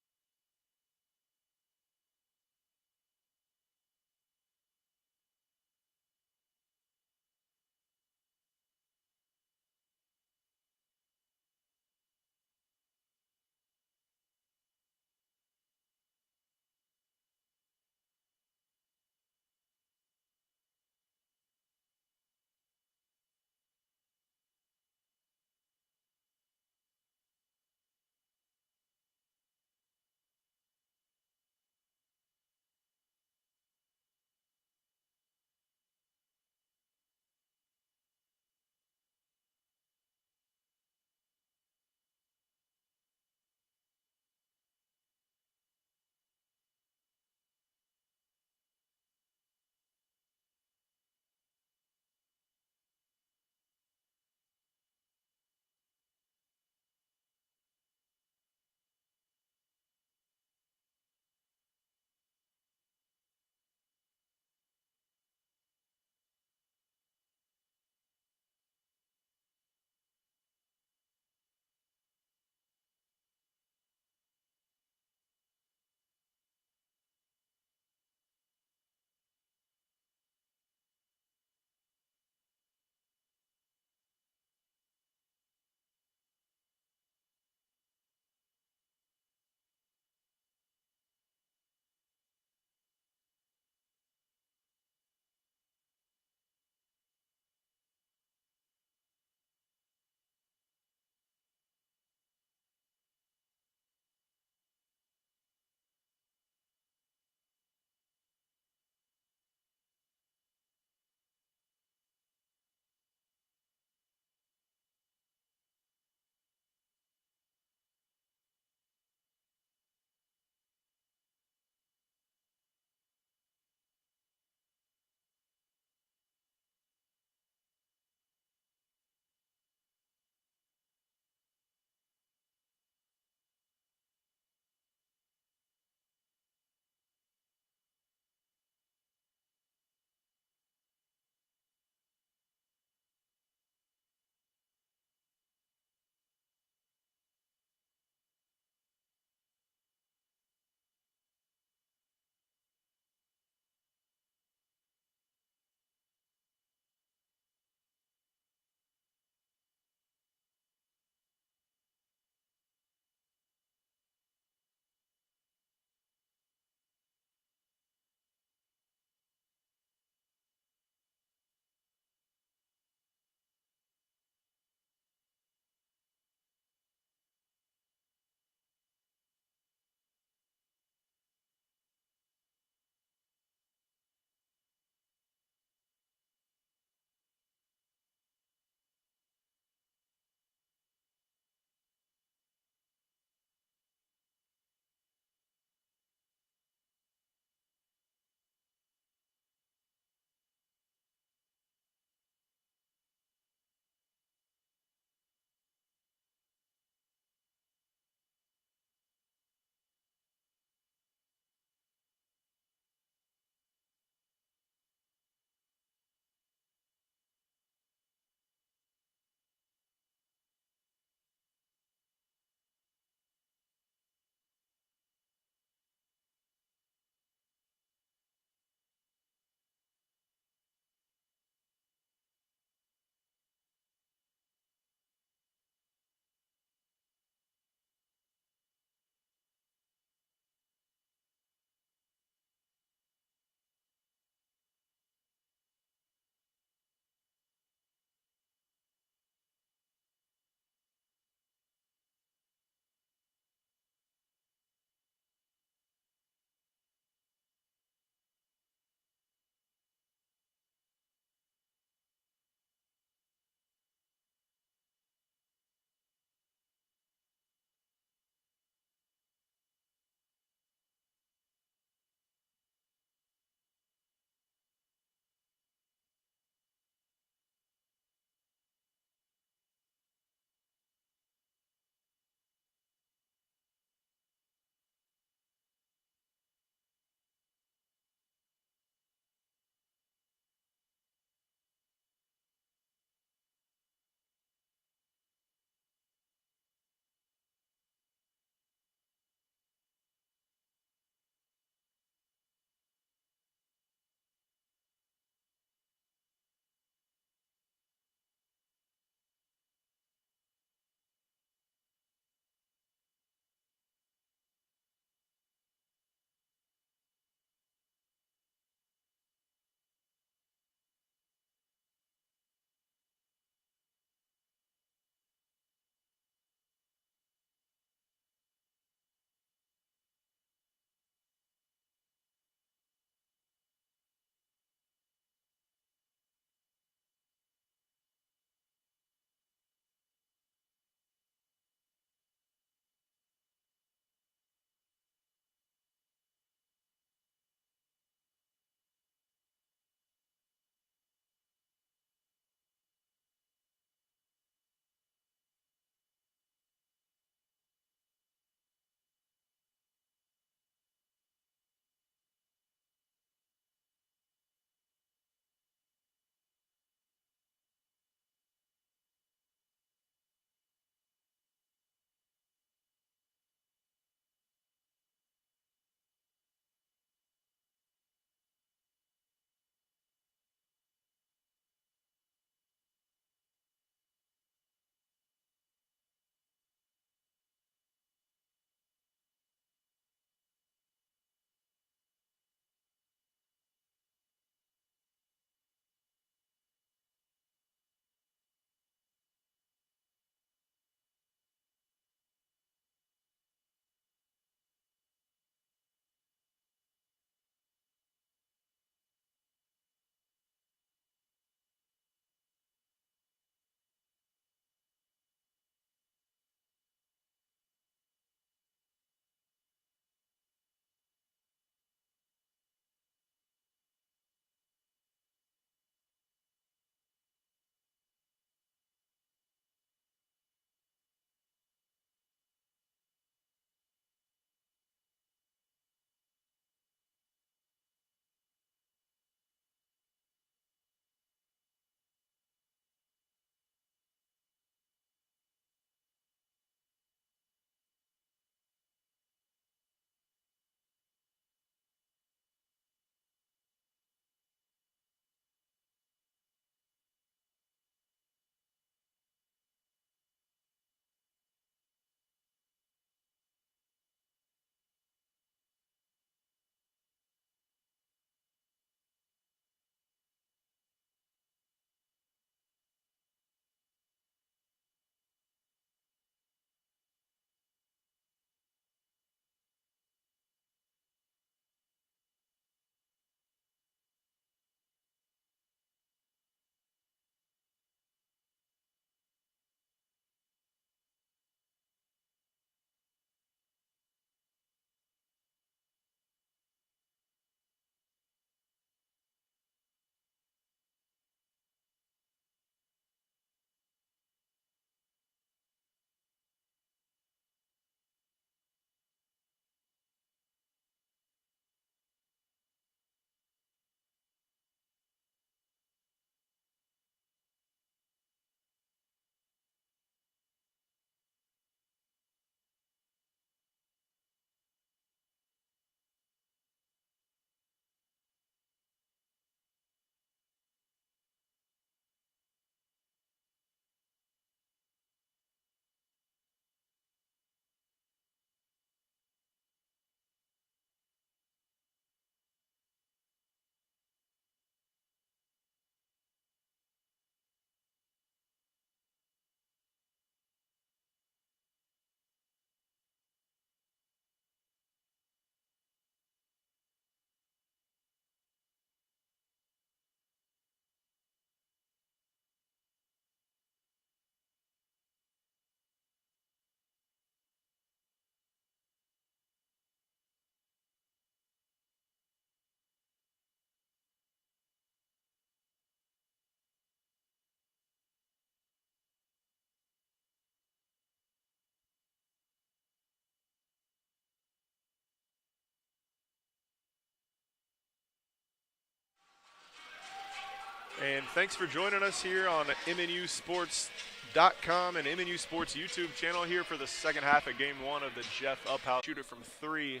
S1: And thanks for joining us here on MNUsports.com and MNU Sports YouTube channel here for the second half of Game 1 of the Jeff Uphouse. Shoot it from 3.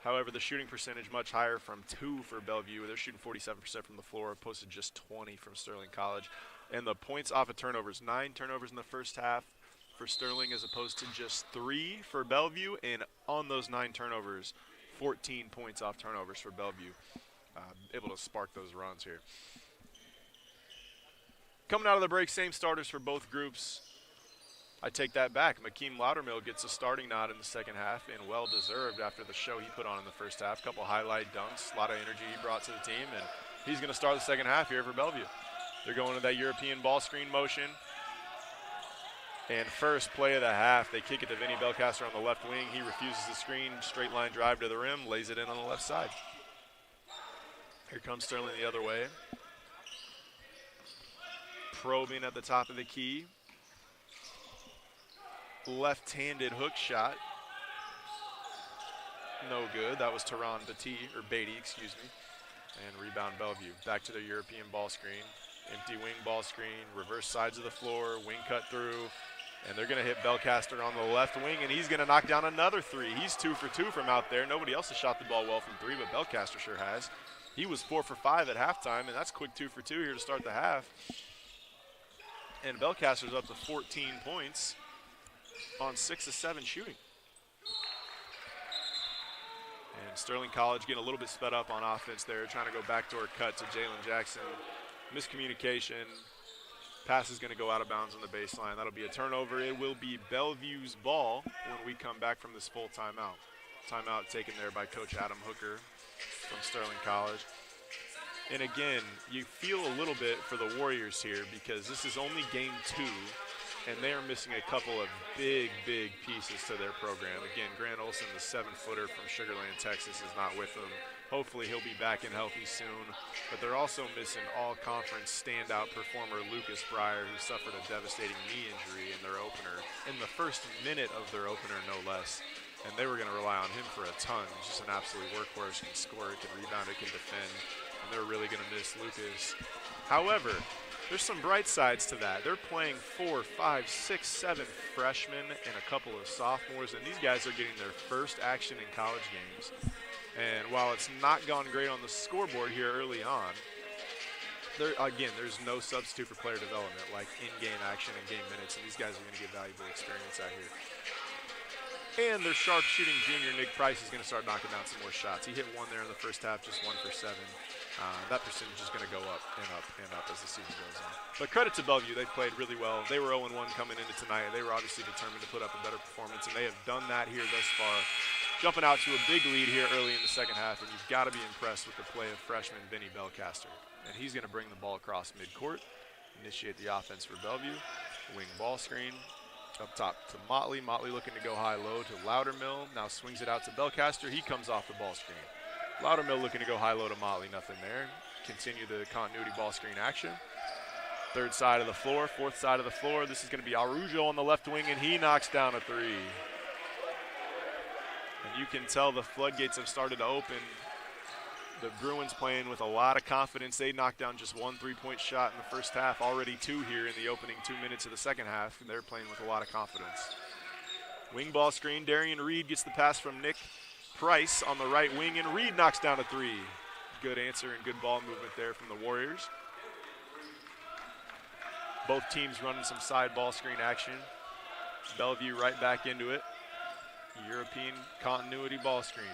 S1: However, the shooting percentage much higher from 2 for Bellevue. They're shooting 47% from the floor, opposed to just 20 from Sterling College. And the points off of turnovers, 9 turnovers in the first half for Sterling as opposed to just 3 for Bellevue. And on those 9 turnovers, 14 points off turnovers for Bellevue. Able to spark those runs here. Coming out of the break, same starters for both groups. I take that back. Makeem Loudermill gets a starting nod in the second half, and well-deserved after the show he put on in the first half. A couple highlight dunks, a lot of energy he brought to the team, and he's going to start the second half here for Bellevue. They're going to that European ball screen motion. And first play of the half, they kick it to Vinny Belcaster on the left wing. He refuses the screen, straight line drive to the rim, lays it in on the left side. Here comes Sterling the other way. Probing at the top of the key. Left-handed hook shot. No good. That was Tehran Beatty, excuse me. And rebound Bellevue. Back to the European ball screen. Empty wing ball screen. Reverse sides of the floor. Wing cut through. And they're going to hit Belcaster on the left wing, and he's going to knock down another 3. He's 2 for 2 from out there. Nobody else has shot the ball well from 3, but Belcaster sure has. He was 4 for 5 at halftime, and that's quick 2 for 2 here to start the half. And Belcaster's up to 14 points on 6 of 7 shooting. And Sterling College getting a little bit sped up on offense there, trying to go backdoor cut to Jalen Jackson. Miscommunication. Pass is going to go out of bounds on the baseline. That'll be a turnover. It will be Bellevue's ball when we come back from this full timeout. Timeout taken there by Coach Adam Hooker from Sterling College. And again, you feel a little bit for the Warriors here because this is only game 2, and they are missing a couple of big pieces to their program. Again, Grant Olson, the 7-footer from Sugar Land, Texas, is not with them. Hopefully he'll be back and healthy soon. But they're also missing all-conference standout performer Lucas Breyer, who suffered a devastating knee injury in their opener, in the first minute of their opener, no less. And they were going to rely on him for a ton. He's just an absolute workhorse, can score, can rebound, can defend. And they're really going to miss Lucas. However, there's some bright sides to that. They're playing 4, 5, 6, 7 freshmen and a couple of sophomores, and these guys are getting their first action in college games. And while it's not gone great on the scoreboard here early on, there's no substitute for player development like in-game action and game minutes, and these guys are going to get valuable experience out here. And their sharp-shooting junior, Nick Price, is going to start knocking down some more shots. He hit 1 there in the first half, just 1 for 7. That percentage is going to go up and up and up as the season goes on. But credit to Bellevue. They've played really well. They were 0-1 coming into tonight. They were obviously determined to put up a better performance, and they have done that here thus far, jumping out to a big lead here early in the second half, and you've got to be impressed with the play of freshman Vinny Belcaster. And he's going to bring the ball across midcourt, initiate the offense for Bellevue, wing ball screen. Up top to Motley. Motley looking to go high-low to Loudermill. Now swings it out to Belcaster. He comes off the ball screen. Loudermill looking to go high-low to Motley. Nothing there. Continue the continuity ball screen action. Third side of the floor, fourth side of the floor. This is going to be Arujo on the left wing, and he knocks down a 3. And you can tell the floodgates have started to open. The Bruins playing with a lot of confidence. They knocked down just 1 3-point shot in the first half, already 2 here in the opening 2 minutes of the second half, and they're playing with a lot of confidence. Wing ball screen, Darien Reed gets the pass from Nick Price on the right wing, and Reed knocks down a 3. Good answer and good ball movement there from the Warriors. Both teams running some side ball screen action. Bellevue right back into it. European continuity ball screen.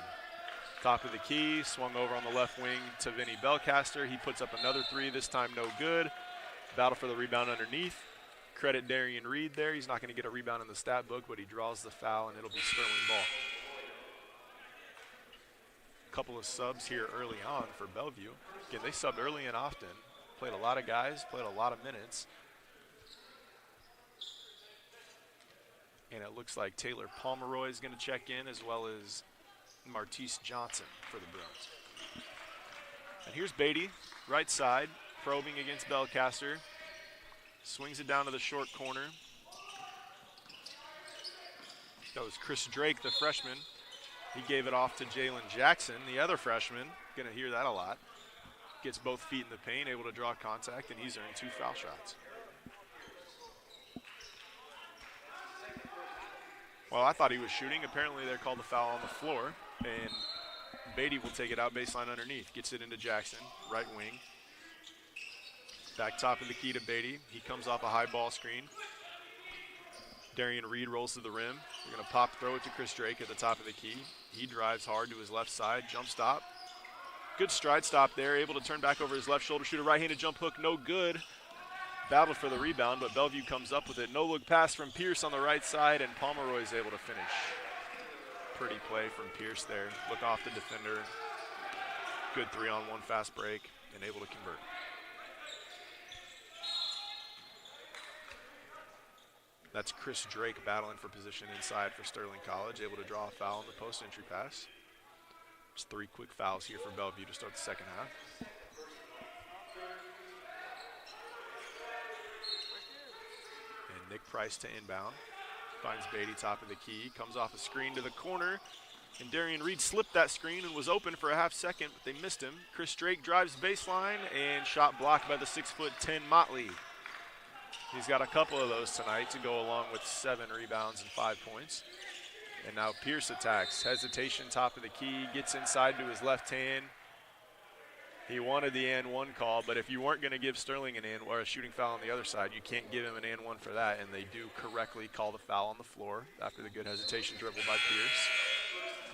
S1: Top of the key, swung over on the left wing to Vinny Belcaster. He puts up another 3, this time no good. Battle for the rebound underneath. Credit Darien Reed there. He's not going to get a rebound in the stat book, but he draws the foul, and it'll be Sterling ball. Couple of subs here early on for Bellevue. Again, they subbed early and often. Played a lot of guys, played a lot of minutes. And it looks like Taylor Pomeroy is going to check in, as well as Martise Johnson for the Bruins. And here's Beatty, right side, probing against Belcaster. Swings it down to the short corner. That was Chris Drake, the freshman. He gave it off to Jalen Jackson, the other freshman. Gonna hear that a lot. gets both feet in the paint, able to draw contact, and he's earned 2 foul shots. Well, I thought he was shooting. Apparently, they called the foul on the floor, and Beatty will take it out baseline underneath. Gets it into Jackson, right wing. Back top of the key to Beatty. He comes off a high ball screen. Darien Reed rolls to the rim. They're going to pop throw it to Chris Drake at the top of the key. He drives hard to his left side, jump stop. Good stride stop there, able to turn back over his left shoulder, shoot a right-handed jump hook, no good. Battled for the rebound, but Bellevue comes up with it. No-look pass from Pierce on the right side, and Pomeroy is able to finish. Pretty play from Pierce there. Look off the defender. Good 3-on-1 fast break, and able to convert. That's Chris Drake battling for position inside for Sterling College, able to draw a foul on the post-entry pass. Just 3 quick fouls here for Bellevue to start the second half. And Nick Price to inbound. Finds Beatty top of the key. Comes off a screen to the corner. And Darien Reed slipped that screen and was open for a half second, but they missed him. Chris Drake drives baseline and shot blocked by the 6'10" Motley. He's got a couple of those tonight to go along with 7 rebounds and 5 points. And now Pierce attacks. Hesitation top of the key, gets inside to his left hand. He wanted the and one call, but if you weren't going to give Sterling an and or a shooting foul on the other side, you can't give him an and one for that, and they do correctly call the foul on the floor after the good hesitation dribble by Pierce.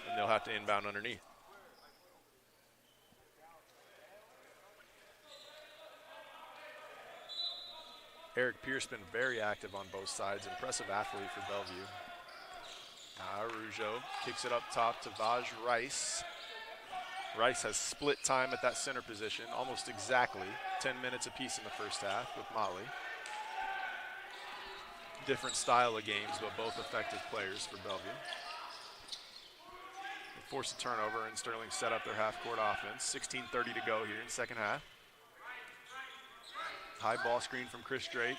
S1: And they'll have to inbound underneath. Eric Pierce been very active on both sides. Impressive athlete for Bellevue. Arujo kicks it up top to Vaj Rice. Rice has split time at that center position, almost exactly 10 minutes apiece in the first half with Motley. Different style of games, but both effective players for Bellevue. They force a turnover, and Sterling set up their half-court offense. 16:30 to go here in the second half. High ball screen from Chris Drake.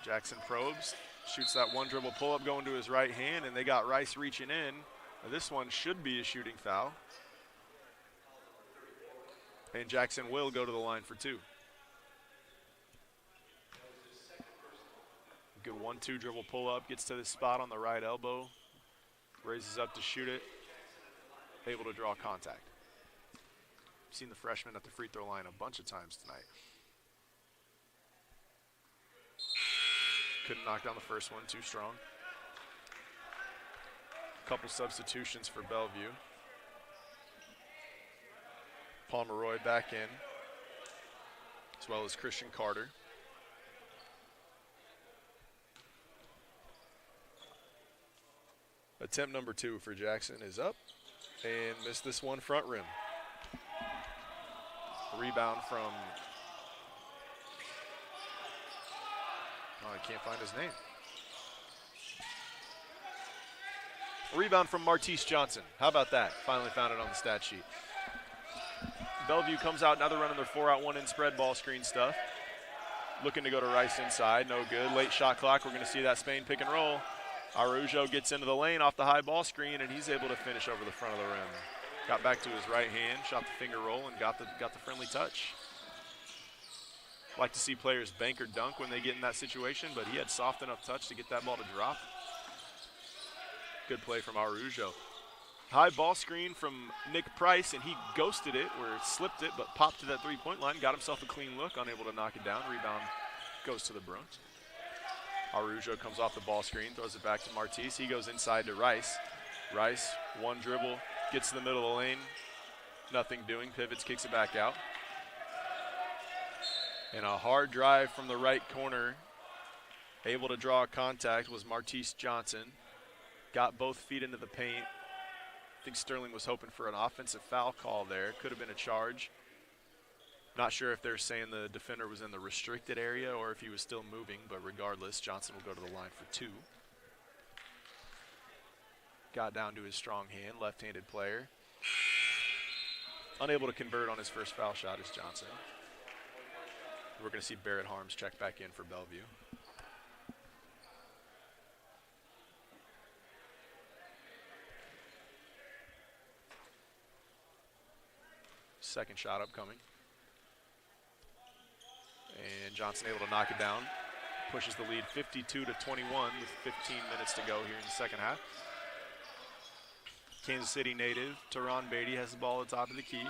S1: Jackson probes, shoots that one dribble pull-up going to his right hand, and they got Rice reaching in. Now this one should be a shooting foul. And Jackson will go to the line for 2. Good 1-2 dribble pull-up, gets to the spot on the right elbow, raises up to shoot it, able to draw contact. Seen the freshman at the free throw line a bunch of times tonight. Couldn't knock down the first one, too strong. Couple substitutions for Bellevue. Pomeroy back in, as well as Christian Carter. Attempt number 2 for Jackson is up and missed this one front rim. Rebound from, I can't find his name. Rebound from Martise Johnson. How about that? Finally found it on the stat sheet. Bellevue comes out, now they're running their 4-out-1 in spread ball screen stuff. Looking to go to Rice inside, no good. Late shot clock, we're going to see that Spain pick and roll. Arujo gets into the lane off the high ball screen, and he's able to finish over the front of the rim. Got back to his right hand, shot the finger roll, and got the friendly touch. Like to see players bank or dunk when they get in that situation, but he had soft enough touch to get that ball to drop. Good play from Arujo. High ball screen from Nick Price, and he ghosted it, or slipped it, but popped to that three-point line, got himself a clean look, unable to knock it down. Rebound goes to the Bruins. Arujo comes off the ball screen, throws it back to Martise. He goes inside to Rice. Rice, one dribble, gets to the middle of the lane. Nothing doing, pivots, kicks it back out. And a hard drive from the right corner. Able to draw a contact was Martise Johnson. Got both feet into the paint. I think Sterling was hoping for an offensive foul call there. Could have been a charge. Not sure if they're saying the defender was in the restricted area or if he was still moving, but regardless, Johnson will go to the line for 2. Got down to his strong hand, left-handed player. Unable to convert on his first foul shot is Johnson. We're going to see Barrett Harms check back in for Bellevue. Second shot upcoming. Johnson able to knock it down. Pushes the lead 52-21 with 15 minutes to go here in the second half. Kansas City native Darien Reed has the ball at the top of the key.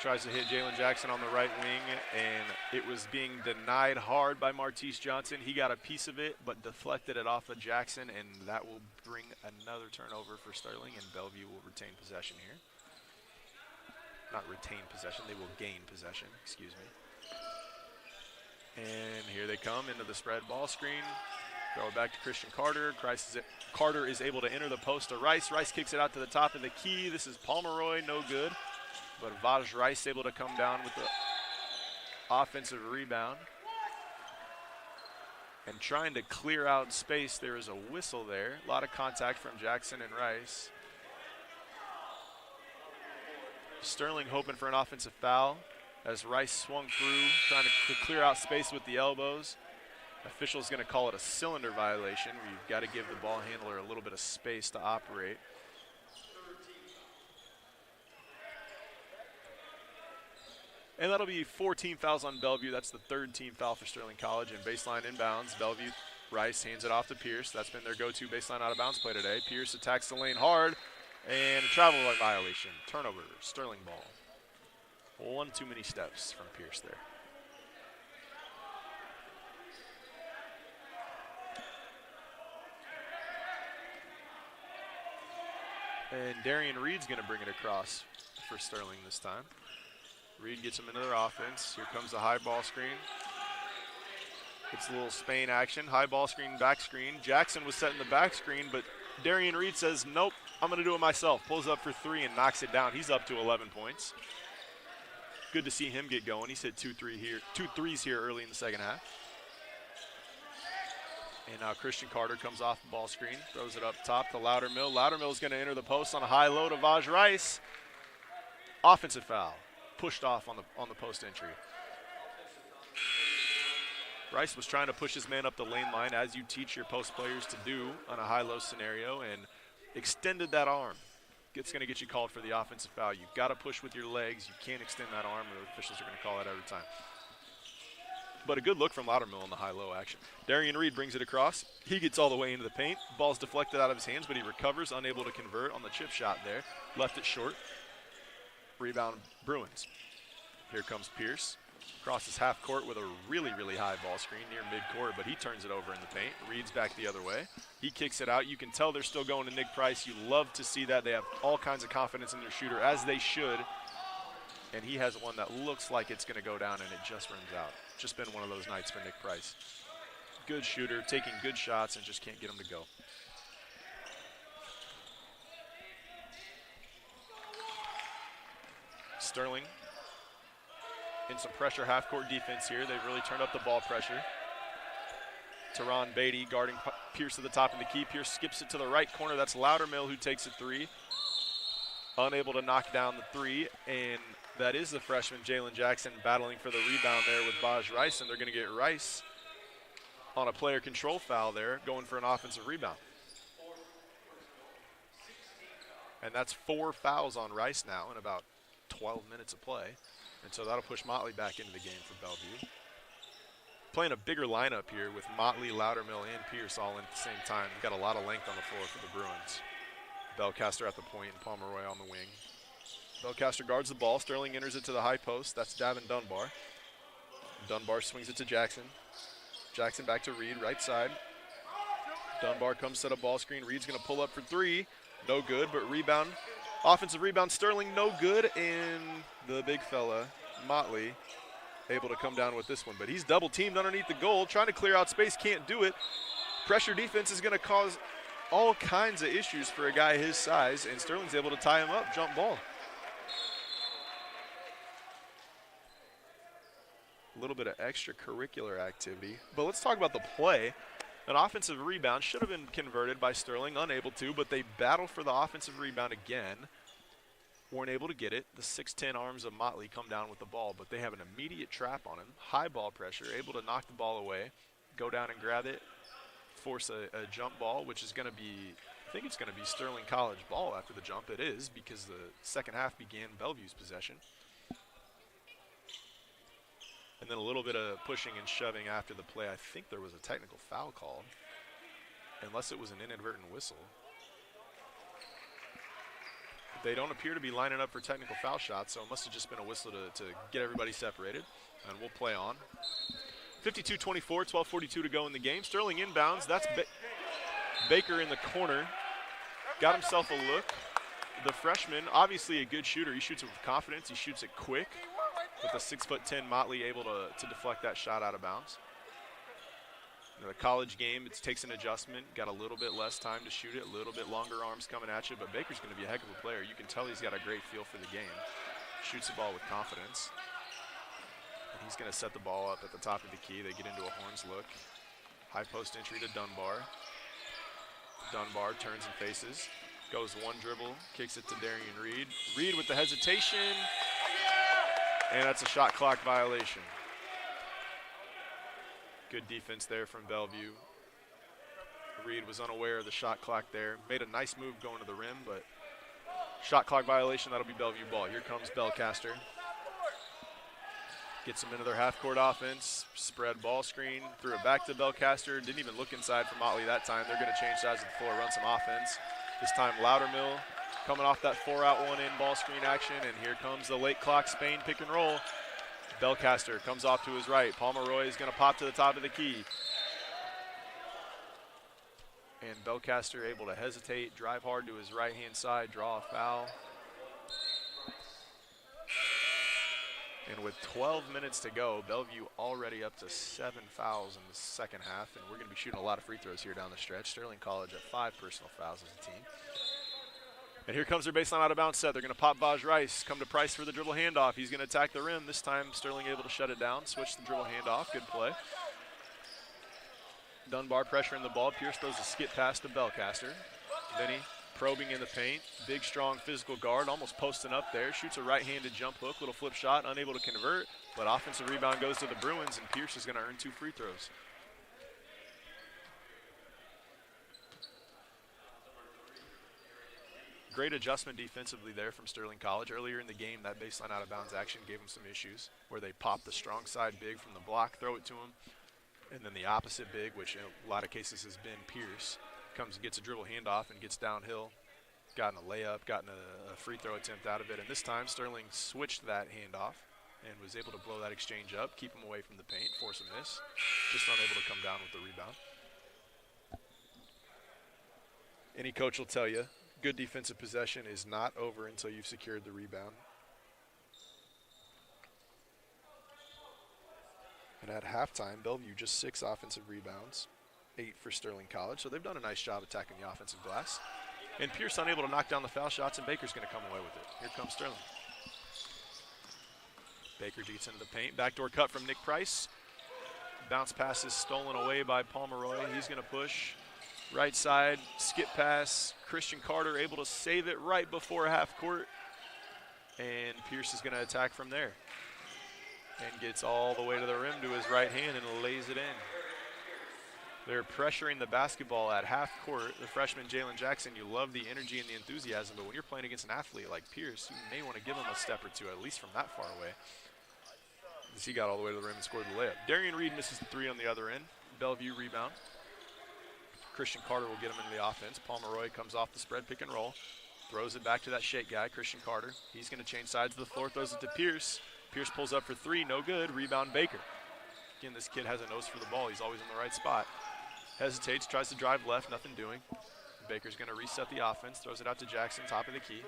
S1: Tries to hit Jalen Jackson on the right wing, and it was being denied hard by Martise Johnson. He got a piece of it, but deflected it off of Jackson, and that will bring another turnover for Sterling, and Bellevue will retain possession here. Not retain possession, they will gain possession, excuse me. And here they come into the spread ball screen. Throw it back to Christian Carter. Carter is able to enter the post to Rice. Rice kicks it out to the top of the key. This is Pomeroy, no good. But Vaj Rice able to come down with the offensive rebound. And trying to clear out space, there is a whistle there. A lot of contact from Jackson and Rice. Sterling hoping for an offensive foul as Rice swung through, trying to clear out space with the elbows. Official's going to call it a cylinder violation, where you've got to give the ball handler a little bit of space to operate. And that'll be 14 fouls on Bellevue. That's the third team foul for Sterling College. And baseline inbounds, Bellevue, Rice hands it off to Pierce. That's been their go-to baseline out of bounds play today. Pierce attacks the lane hard, and a travel violation. Turnover, Sterling ball. One too many steps from Pierce there. And Darien Reed's going to bring it across for Sterling this time. Reed gets him into their offense. Here comes the high ball screen. It's a little Spain action. High ball screen, back screen. Jackson was setting the back screen, but Darien Reed says, nope, I'm going to do it myself. Pulls up for three and knocks it down. He's up to 11 points. Good to see him get going. He's hit two threes here early in the second half. And now Christian Carter comes off the ball screen, throws it up top to Loudermill. Loudermill's going to enter the post on a high low to Vaj Rice. Offensive foul. Pushed off on the post entry. Rice was trying to push his man up the lane line, as you teach your post players to do on a high-low scenario, and extended that arm. It's going to get you called for the offensive foul. You've got to push with your legs. You can't extend that arm, or the officials are going to call that every time. But a good look from Loudermill in the high-low action. Darien Reed brings it across. He gets all the way into the paint. Ball's deflected out of his hands, but he recovers, unable to convert on the chip shot there. Left it short. Rebound Bruins. Here comes Pierce. Crosses half court with a really, really high ball screen near midcourt, but he turns it over in the paint. Reed's back the other way. He kicks it out. You can tell they're still going to Nick Price. You love to see that. They have all kinds of confidence in their shooter, as they should. And he has one that looks like it's going to go down, and it just rims out. Just been one of those nights for Nick Price. Good shooter, taking good shots, and just can't get him to go. Sterling in some pressure half-court defense here. They've really turned up the ball pressure. Teron Beatty guarding Pierce at the top of the key. Pierce skips it to the right corner. That's Loudermill who takes a three. Unable to knock down the three, and that is the freshman Jalen Jackson battling for the rebound there with Vaj Rice, and they're going to get Rice on a player control foul there, going for an offensive rebound. And that's 4 fouls on Rice now in about 12 minutes of play. And so that'll push Motley back into the game for Bellevue. Playing a bigger lineup here with Motley, Loudermill, and Pierce all in at the same time. We've got a lot of length on the floor for the Bruins. Belcaster at the point and Pomeroy on the wing. Belcaster guards the ball. Sterling enters it to the high post. That's Davin Dunbar. Dunbar swings it to Jackson. Jackson back to Reed, right side. Dunbar comes set a ball screen. Reed's going to pull up for three. No good, but rebound. Offensive rebound, Sterling, no good, and the big fella, Motley, able to come down with this one. But he's double-teamed underneath the goal, trying to clear out space, can't do it. Pressure defense is going to cause all kinds of issues for a guy his size, and Sterling's able to tie him up, jump ball. A little bit of extracurricular activity. But let's talk about the play. An offensive rebound should have been converted by Sterling, unable to, but they battle for the offensive rebound again. Weren't able to get it. The 6'10" arms of Motley come down with the ball, but they have an immediate trap on him. High ball pressure, able to knock the ball away, go down and grab it, force a jump ball, which is going to be, I think it's going to be Sterling College ball after the jump. It is, because the second half began Bellevue's possession. And then a little bit of pushing and shoving after the play. I think there was a technical foul called, unless it was an inadvertent whistle. They don't appear to be lining up for technical foul shots, so it must have just been a whistle to get everybody separated. And we'll play on. 52-24, 12:42 to go in the game. Sterling inbounds. That's Baker in the corner. Got himself a look. The freshman, obviously a good shooter. He shoots it with confidence. He shoots it quick. With the 6'10" Motley able to deflect that shot out of bounds. In the college game, it takes an adjustment. Got a little bit less time to shoot it, a little bit longer arms coming at you, but Baker's going to be a heck of a player. You can tell he's got a great feel for the game. Shoots the ball with confidence. And he's going to set the ball up at the top of the key. They get into a horns look. High post entry to Dunbar. Dunbar turns and faces. Goes one dribble, kicks it to Darien Reed. Reed with the hesitation. And that's a shot clock violation. Good defense there from Bellevue. Reed was unaware of the shot clock there. Made a nice move going to the rim, but shot clock violation, that'll be Bellevue ball. Here comes Belcaster. Gets them into their half-court offense. Spread ball screen, threw it back to Belcaster. Didn't even look inside for Motley that time. They're going to change sides of the floor, run some offense. This time Loudermill coming off that 4-out 1-in ball screen action, and here comes the late clock Spain pick and roll. Belcaster comes off to his right. Pomeroy is going to pop to the top of the key. And Belcaster able to hesitate, drive hard to his right-hand side, draw a foul. And with 12 minutes to go, Bellevue already up to 7 fouls in the second half, and we're going to be shooting a lot of free throws here down the stretch. Sterling College at 5 personal fouls as a team. And here comes their baseline out of bounds set. They're going to pop Vaj Rice, come to Price for the dribble handoff. He's going to attack the rim. This time Sterling able to shut it down, switch the dribble handoff. Good play. Dunbar pressuring the ball. Pierce throws a skip pass to Belcaster. Vinny probing in the paint. Big, strong physical guard, almost posting up there. Shoots a right-handed jump hook, little flip shot, unable to convert. But offensive rebound goes to the Bruins, and Pierce is going to earn 2 free throws. Great adjustment defensively there from Sterling College. Earlier in the game, that baseline out-of-bounds action gave them some issues where they popped the strong side big from the block, throw it to him, and then the opposite big, which in a lot of cases has been Pierce, comes and gets a dribble handoff and gets downhill, gotten a layup, gotten a free throw attempt out of it, and this time Sterling switched that handoff and was able to blow that exchange up, keep him away from the paint, force a miss, just unable to come down with the rebound. Any coach will tell you, good defensive possession is not over until you've secured the rebound. And at halftime, Bellevue just 6 offensive rebounds, 8 for Sterling College. So they've done a nice job attacking the offensive glass. And Pierce unable to knock down the foul shots, and Baker's going to come away with it. Here comes Sterling. Baker gets into the paint. Backdoor cut from Nick Price. Bounce pass is stolen away by Pomeroy. He's going to push. Right side, skip pass. Christian Carter able to save it right before half court. And Pierce is going to attack from there. And gets all the way to the rim to his right hand and lays it in. They're pressuring the basketball at half court. The freshman Jalen Jackson, you love the energy and the enthusiasm, but when you're playing against an athlete like Pierce, you may want to give him a step or two, at least from that far away. As he got all the way to the rim and scored the layup. Darien Reed misses the 3 on the other end. Bellevue rebound. Christian Carter will get him into the offense. Pomeroy comes off the spread pick and roll. Throws it back to that shake guy, Christian Carter. He's going to change sides of the floor, throws it to Pierce. Pierce pulls up for 3, no good. Rebound Baker. Again, this kid has a nose for the ball. He's always in the right spot. Hesitates, tries to drive left, nothing doing. Baker's going to reset the offense, throws it out to Jackson, top of the key.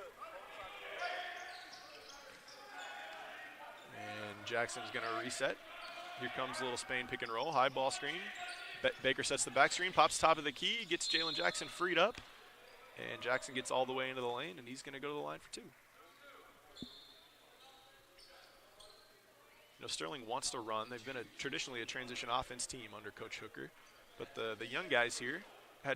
S1: And Jackson's going to reset. Here comes a little Spain pick and roll, high ball screen. Baker sets the back screen, pops top of the key, gets Jalen Jackson freed up. And Jackson gets all the way into the lane, and he's going to go to the line for 2. You know, Sterling wants to run. They've been traditionally a transition offense team under Coach Hooker. But the young guys here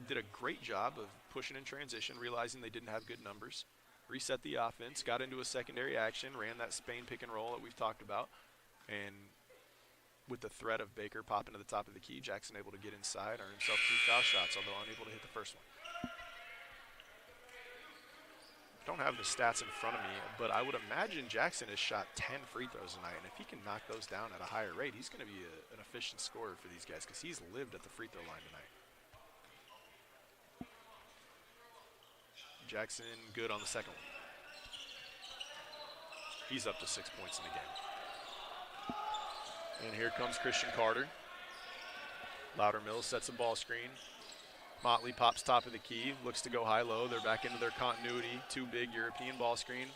S1: did a great job of pushing in transition, realizing they didn't have good numbers. Reset the offense, got into a secondary action, ran that Spain pick and roll that we've talked about. And with the threat of Baker popping to the top of the key, Jackson able to get inside, earn himself 2 foul shots, although unable to hit the first one. don't have the stats in front of me, but I would imagine Jackson has shot 10 free throws tonight, and if he can knock those down at a higher rate, he's going to be an efficient scorer for these guys because he's lived at the free throw line tonight. Jackson good on the second one. He's up to 6 points in the game. And here comes Christian Carter. Loudermill sets a ball screen. Motley pops top of the key, looks to go high-low. They're back into their continuity. Too big European ball screen.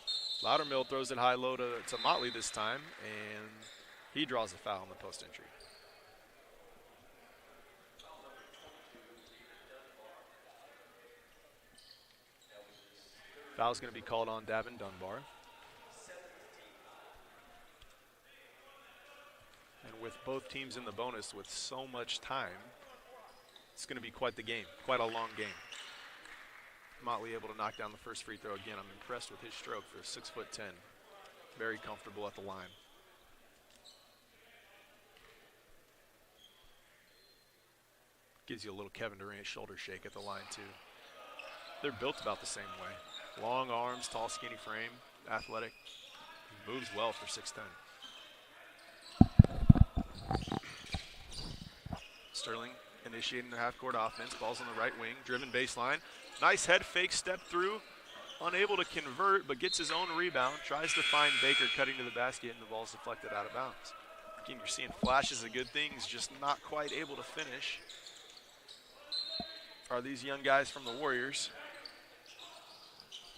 S1: Loudermill throws it high-low to Motley this time, and he draws a foul on the post entry. Foul's going to be called on Davin Dunbar. And with both teams in the bonus with so much time, it's going to be quite the game, quite a long game. Motley able to knock down the first free throw again. I'm impressed with his stroke for 6'10". Very comfortable at the line. Gives you a little Kevin Durant shoulder shake at the line too. They're built about the same way. Long arms, tall, skinny frame, athletic. He moves well for 6'10". Sterling initiating their half-court offense. Ball's on the right wing, driven baseline. Nice head fake, step through. Unable to convert, but gets his own rebound. Tries to find Baker cutting to the basket, and the ball's deflected out of bounds. Again, you're seeing flashes of good things, just not quite able to finish. Are these young guys from the Warriors?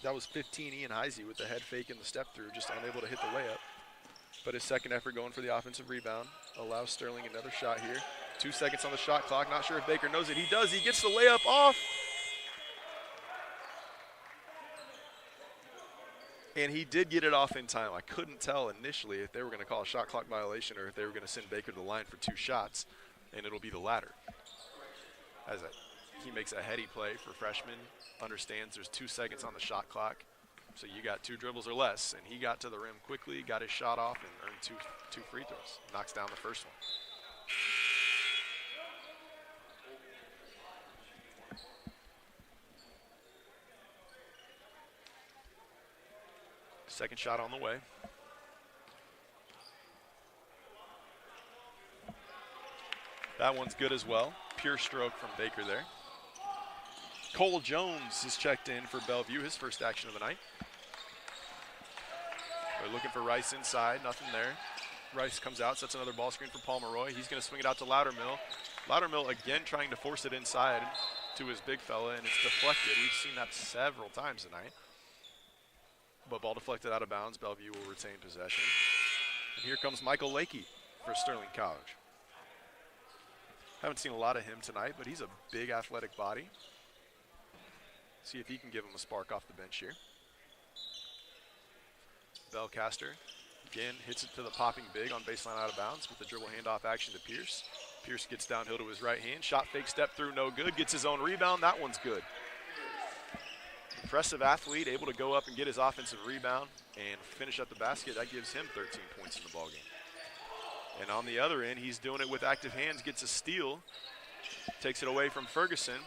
S1: That was 15, Ian Heisey with the head fake and the step through, just unable to hit the layup. But his second effort going for the offensive rebound allows Sterling another shot here. 2 seconds on the shot clock. Not sure if Baker knows it. He does. He gets the layup off. And he did get it off in time. I couldn't tell initially if they were going to call a shot clock violation or if they were going to send Baker to the line for 2 shots, and it'll be the latter. He makes a heady play for freshman, understands there's 2 seconds on the shot clock, so you got 2 dribbles or less, and he got to the rim quickly, got his shot off, and earned two free throws. Knocks down the first one. Second shot on the way. That one's good as well. Pure stroke from Baker there. Cole Jones is checked in for Bellevue, his first action of the night. They're looking for Rice inside, nothing there. Rice comes out, sets another ball screen for Pomeroy. He's going to swing it out to Loudermill. Loudermill again trying to force it inside to his big fella, and it's deflected. We've seen that several times tonight. But ball deflected out of bounds. Bellevue will retain possession. And here comes Michael Lakey for Sterling College. Haven't seen a lot of him tonight, but he's a big athletic body. See if he can give him a spark off the bench here. Belcaster again hits it to the popping big on baseline out of bounds with the dribble handoff action to Pierce. Pierce gets downhill to his right hand. Shot fake, step through, no good. Gets his own rebound. That one's good. Impressive athlete, able to go up and get his offensive rebound and finish at the basket. That gives him 13 points in the ballgame. And on the other end, he's doing it with active hands, gets a steal, takes it away from Ferguson.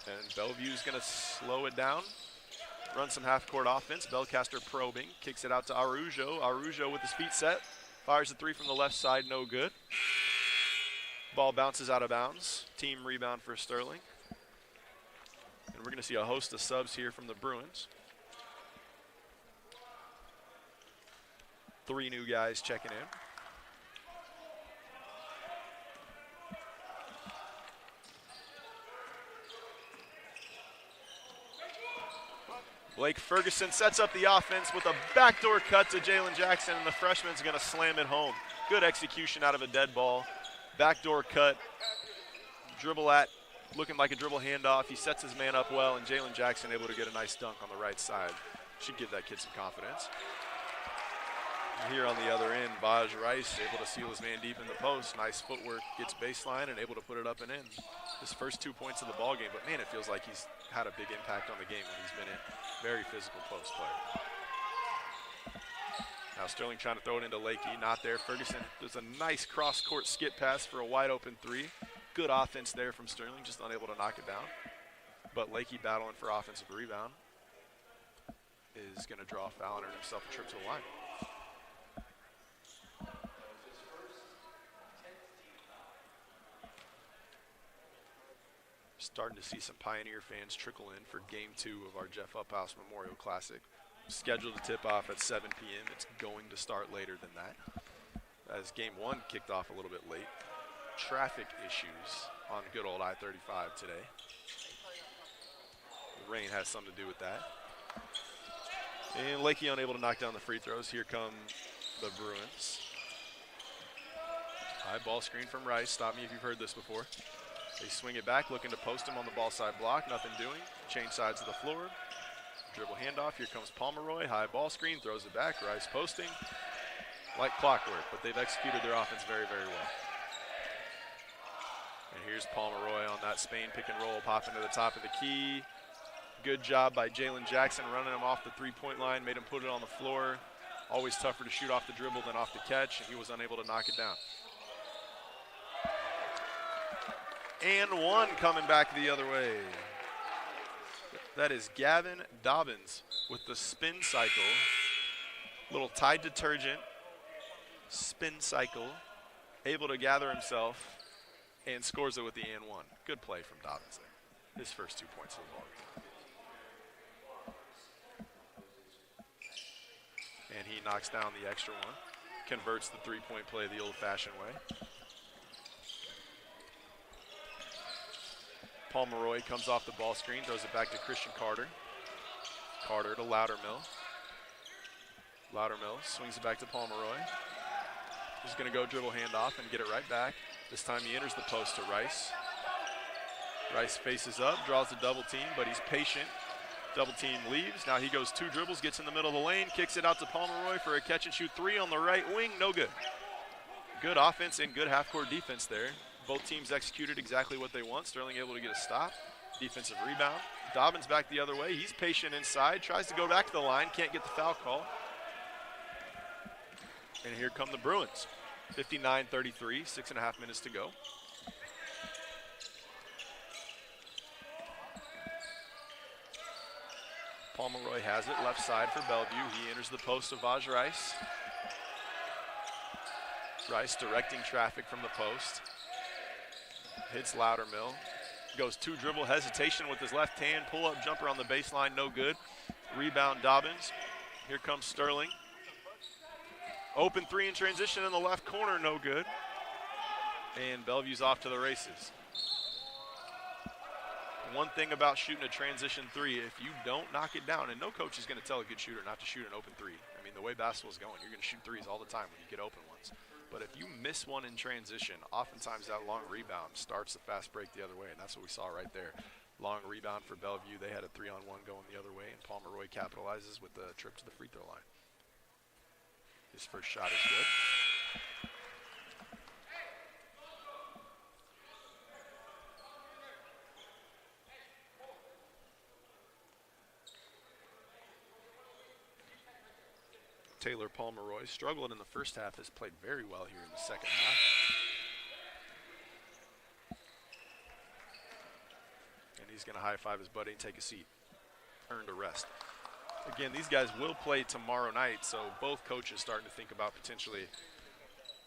S1: And Bellevue's going to slow it down, run some half-court offense. Belcaster probing, kicks it out to Araujo. Araujo with his feet set, fires a 3 from the left side, no good. Ball bounces out of bounds. Team rebound for Sterling. And we're going to see a host of subs here from the Bruins. 3 new guys checking in. Blake Ferguson sets up the offense with a backdoor cut to Jalen Jackson, and the freshman's going to slam it home. Good execution out of a dead ball. Backdoor cut, dribble at, looking like a dribble handoff. He sets his man up well, and Jalen Jackson able to get a nice dunk on the right side. Should give that kid some confidence. And here on the other end, Baj Rice able to seal his man deep in the post. Nice footwork, gets baseline and able to put it up and in. His first 2 points of the ball game, but man, it feels like he's had a big impact on the game when he's been in. Very physical post player. Now Sterling trying to throw it into Lakey, not there. Ferguson does a nice cross-court skip pass for a wide-open 3. Good offense there from Sterling, just unable to knock it down. But Lakey battling for offensive rebound. is going to draw a foul and earn himself a trip to the line. Starting to see some Pioneer fans trickle in for Game 2 of our Jeff Uphouse Memorial Classic. Scheduled to tip off at 7 p.m. It's going to start later than that, as Game 1 kicked off a little bit late. Traffic issues on good old I-35 today. The rain has something to do with that. And Lakey unable to knock down the free throws. Here come the Bruins. High ball screen from Rice. Stop me if you've heard this before. They swing it back, looking to post him on the ball side block. Nothing doing. Change sides of the floor. Dribble handoff. Here comes Pomeroy. High ball screen. Throws it back. Rice posting. Like clockwork, but they've executed their offense very, very well. And here's Pomeroy on that Spain pick and roll, popping to the top of the key. Good job by Jalen Jackson running him off the three-point line, made him put it on the floor. Always tougher to shoot off the dribble than off the catch, and he was unable to knock it down. And one coming back the other way. That is Gavin Dobbins with the spin cycle. Little Tide detergent spin cycle. Able to gather himself and scores it with the and one. Good play from Dobbins there. His first 2 points of the ball. And he knocks down the extra one. Converts the three-point play the old-fashioned way. Pomeroy comes off the ball screen, throws it back to Christian Carter. Carter to Loudermill. Loudermill swings it back to Pomeroy. He's going to go dribble handoff and get it right back. This time he enters the post to Rice. Rice faces up, draws a double team, but he's patient. Double team leaves. Now he goes 2 dribbles, gets in the middle of the lane, kicks it out to Pomeroy for a catch and shoot 3 on the right wing. No good. Good offense and good half-court defense there. Both teams executed exactly what they want. Sterling able to get a stop. Defensive rebound. Dobbins back the other way. He's patient inside. Tries to go back to the line. Can't get the foul call. And here come the Bruins. 59-33, 6.5 minutes to go. Pomeroy has it, left side for Bellevue. He enters the post of Vaj Rice. Rice directing traffic from the post. Hits Loudermill. Goes 2 dribble hesitation with his left hand. Pull-up jumper on the baseline, no good. Rebound Dobbins. Here comes Sterling. Open 3 in transition in the left corner, no good. And Bellevue's off to the races. One thing about shooting a transition 3, if you don't knock it down, and no coach is going to tell a good shooter not to shoot an open 3. I mean, the way basketball's going, you're going to shoot 3s all the time when you get open ones. But if you miss one in transition, oftentimes that long rebound starts the fast break the other way, and that's what we saw right there. Long rebound for Bellevue. They had a 3-on-1 going the other way, and Pomeroy capitalizes with the trip to the free throw line. His first shot is good. Taylor Pomeroy, struggling in the first half, has played very well here in the second half. And he's going to high-five his buddy and take a seat. Earned a rest. Again, these guys will play tomorrow night, so both coaches starting to think about potentially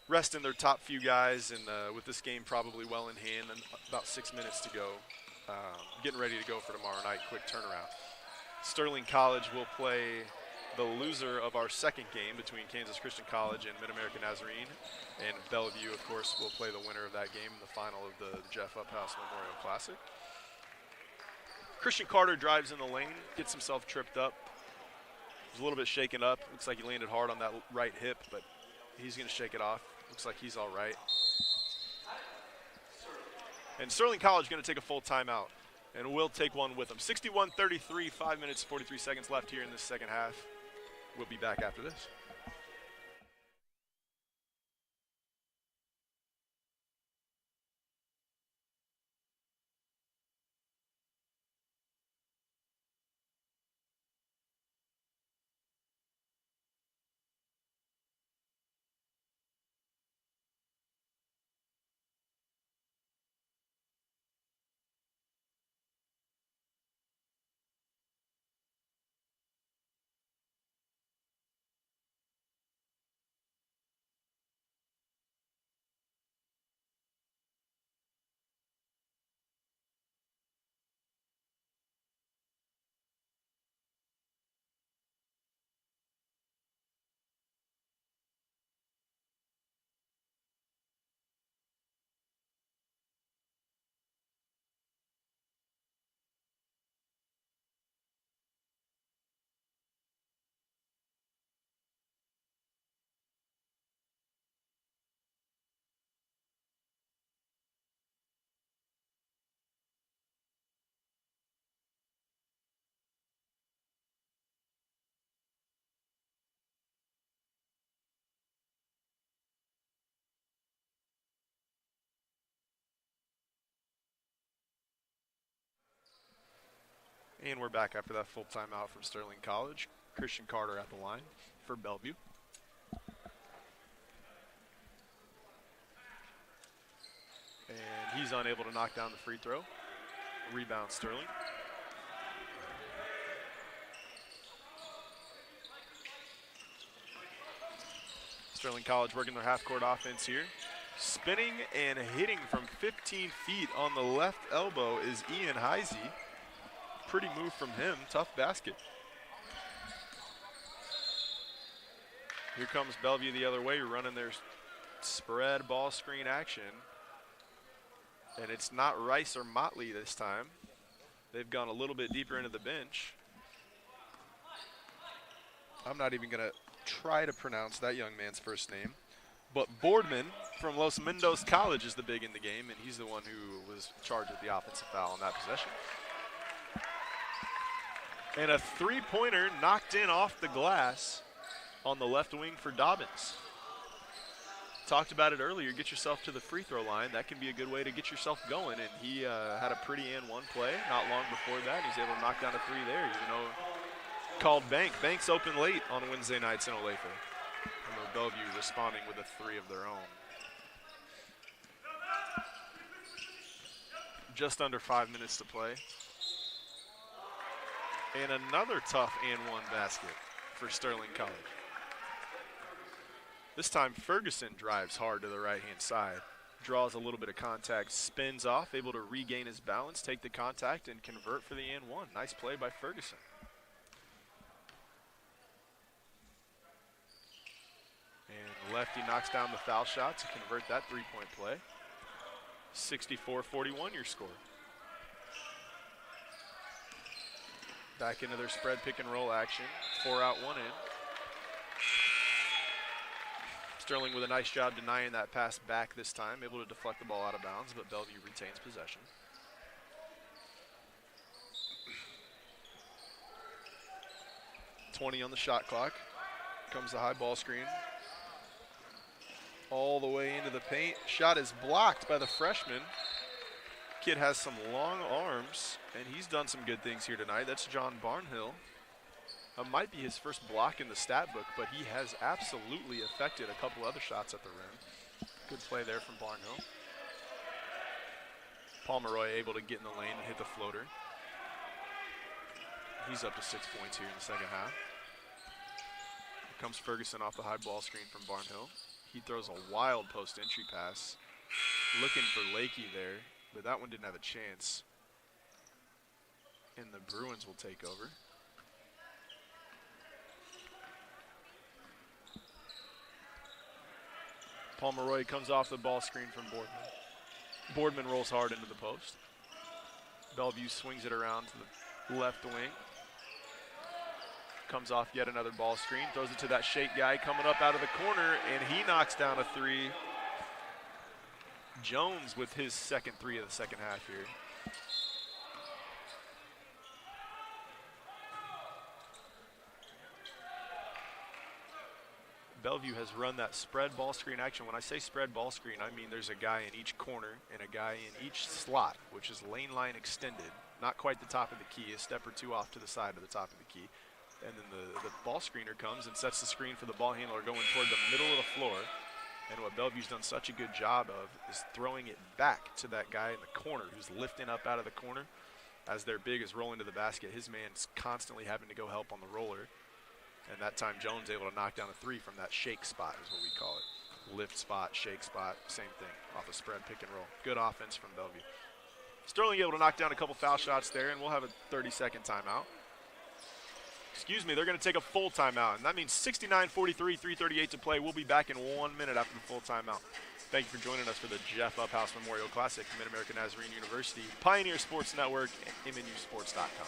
S1: resting their top few guys, and with this game probably well in hand and about 6 minutes to go, getting ready to go for tomorrow night, quick turnaround. Sterling College will play the loser of our second game between Kansas Christian College and Mid-American Nazarene, and Bellevue, of course, will play the winner of that game in the final of the Jeff Uphouse Memorial Classic. Christian Carter drives in the lane, gets himself tripped up. He's a little bit shaken up. Looks like he landed hard on that right hip, but he's going to shake it off. Looks like he's all right. And Sterling College going to take a full timeout, and we'll take one with them. 61-33, 5 minutes, 43 seconds left here in this second half. We'll be back after this. And we're back after that full timeout from Sterling College. Christian Carter at the line for Bellevue. And he's unable to knock down the free throw. Rebound Sterling. Sterling College working their half-court offense here. Spinning and hitting from 15 feet on the left elbow is Ian Heisey. Pretty move from him, tough basket. Here comes Bellevue the other way, running their spread ball screen action. And it's not Rice or Motley this time. They've gone a little bit deeper into the bench. I'm not even gonna try to pronounce that young man's first name. But Boardman from Los Mendos College is the big in the game, and he's the one who was charged with the offensive foul on that possession. And a three-pointer knocked in off the glass on the left wing for Dobbins. Talked about it earlier, get yourself to the free throw line. That can be a good way to get yourself going, and he had a pretty and one play not long before that. He's able to knock down a three there, even though called Bank. Bank's open late on Wednesday nights in Olathe. And Bellevue responding with a three of their own. Just under 5 minutes to play. And another tough and one basket for Sterling College. This time Ferguson drives hard to the right-hand side, draws a little bit of contact, spins off, able to regain his balance, take the contact, and convert for the and one. Nice play by Ferguson. And Lefty knocks down the foul shot to convert that three-point play. 64-41 your score. Back into their spread pick and roll action. 4 out, 1 in. Sterling with a nice job denying that pass back this time, able to deflect the ball out of bounds, but Bellevue retains possession. .20 on the shot clock. Comes the high ball screen. All the way into the paint. Shot is blocked by the freshman. Kid has some long arms, and he's done some good things here tonight. That's John Barnhill. Might be his first block in the stat book, but he has absolutely affected a couple other shots at the rim. Good play there from Barnhill. Pomeroy able to get in the lane and hit the floater. He's up to 6 points here in the second half. Here comes Ferguson off the high ball screen from Barnhill. He throws a wild post entry pass, looking for Lakey there, but that one didn't have a chance. And the Bruins will take over. Pomeroy comes off the ball screen from Boardman. Boardman rolls hard into the post. Bellevue swings it around to the left wing. Comes off yet another ball screen, throws it to that Shake guy coming up out of the corner, and he knocks down a three. Jones with his second three of the second half here. Bellevue has run that spread ball screen action. When I say spread ball screen, I mean there's a guy in each corner and a guy in each slot, which is lane line extended. Not quite the top of the key, a step or two off to the side of the top of the key. And then the ball screener comes and sets the screen for the ball handler going toward the middle of the floor. And what Bellevue's done such a good job of is throwing it back to that guy in the corner who's lifting up out of the corner. As their big is rolling to the basket, his man's constantly having to go help on the roller. And that time Jones able to knock down a three from that shake spot is what we call it. Lift spot, shake spot, same thing off a spread pick and roll. Good offense from Bellevue. Sterling able to knock down a couple foul shots there, and we'll have a 30-second timeout. Excuse me, they're going to take a full timeout, and that means 69-43, 3:38 to play. We'll be back in 1 minute after the full timeout. Thank you for joining us for the Jeff Uphouse Memorial Classic, Mid-American Nazarene University, Pioneer Sports Network, and MNUsports.com.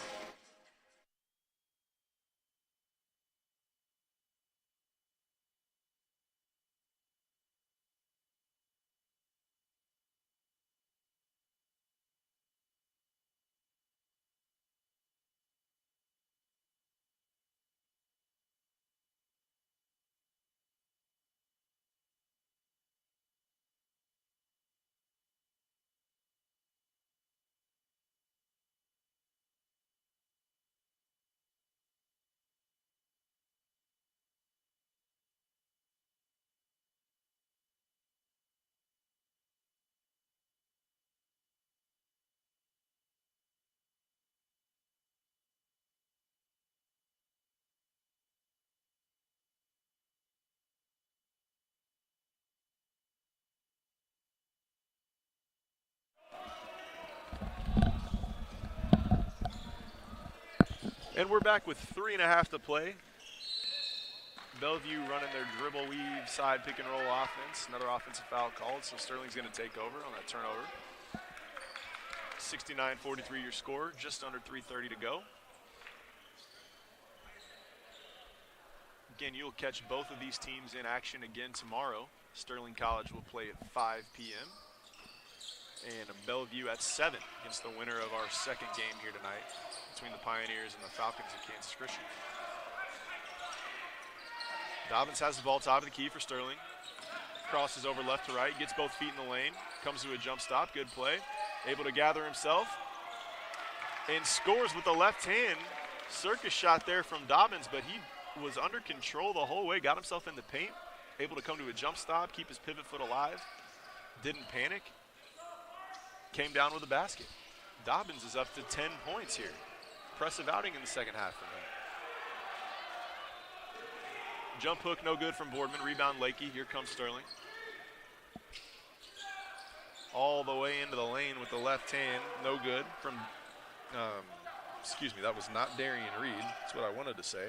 S1: And we're back with 3.5 to play. Bellevue running their dribble weave side pick and roll offense. Another offensive foul called, so Sterling's going to take over on that turnover. 69-43 your score, just under 3:30 to go. Again, you'll catch both of these teams in action again tomorrow. Sterling College will play at 5 p.m. and Bellevue at 7 against the winner of our second game here tonight between the Pioneers and the Falcons of Kansas Christian. Dobbins has the ball top of the key for Sterling. Crosses over left to right, gets both feet in the lane, comes to a jump stop, good play. Able to gather himself and scores with the left hand. Circus shot there from Dobbins, but he was under control the whole way, got himself in the paint, able to come to a jump stop, keep his pivot foot alive, didn't panic, came down with a basket. Dobbins is up to 10 points here. Impressive outing in the second half for him. Jump hook, no good from Boardman. Rebound, Lakey. Here comes Sterling. All the way into the lane with the left hand. No good from, excuse me, that was not Darien Reed. That's what I wanted to say.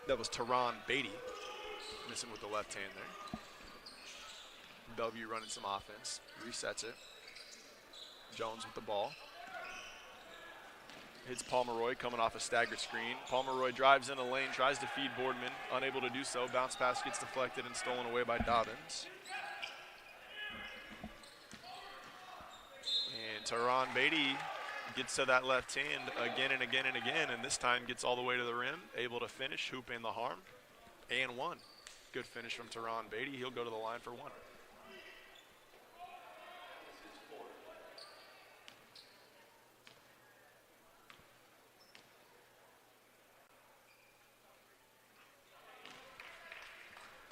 S1: That was Teron Beatty missing with the left hand there. Bellevue running some offense. Resets it. Jones with the ball. Hits Pomeroy coming off a staggered screen. Pomeroy drives in the lane, tries to feed Boardman. Unable to do so. Bounce pass gets deflected and stolen away by Dobbins. And Teron Beatty gets to that left hand again and again and again, and this time gets all the way to the rim, able to finish, hoop in the harm, and one. Good finish from Teron Beatty. He'll go to the line for one.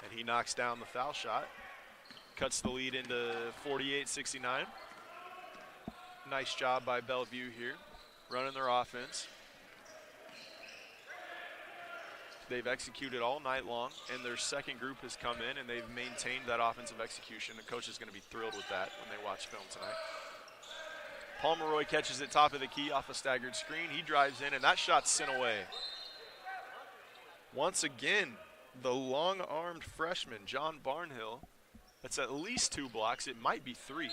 S1: And he knocks down the foul shot, cuts the lead into 48-69. Nice job by Bellevue here, running their offense. They've executed all night long, and their second group has come in, and they've maintained that offensive execution. The coach is going to be thrilled with that when they watch film tonight. Pomeroy catches it top of the key off a staggered screen. He drives in, and that shot's sent away. Once again, the long-armed freshman, John Barnhill, that's at least 2 blocks. It might be 3.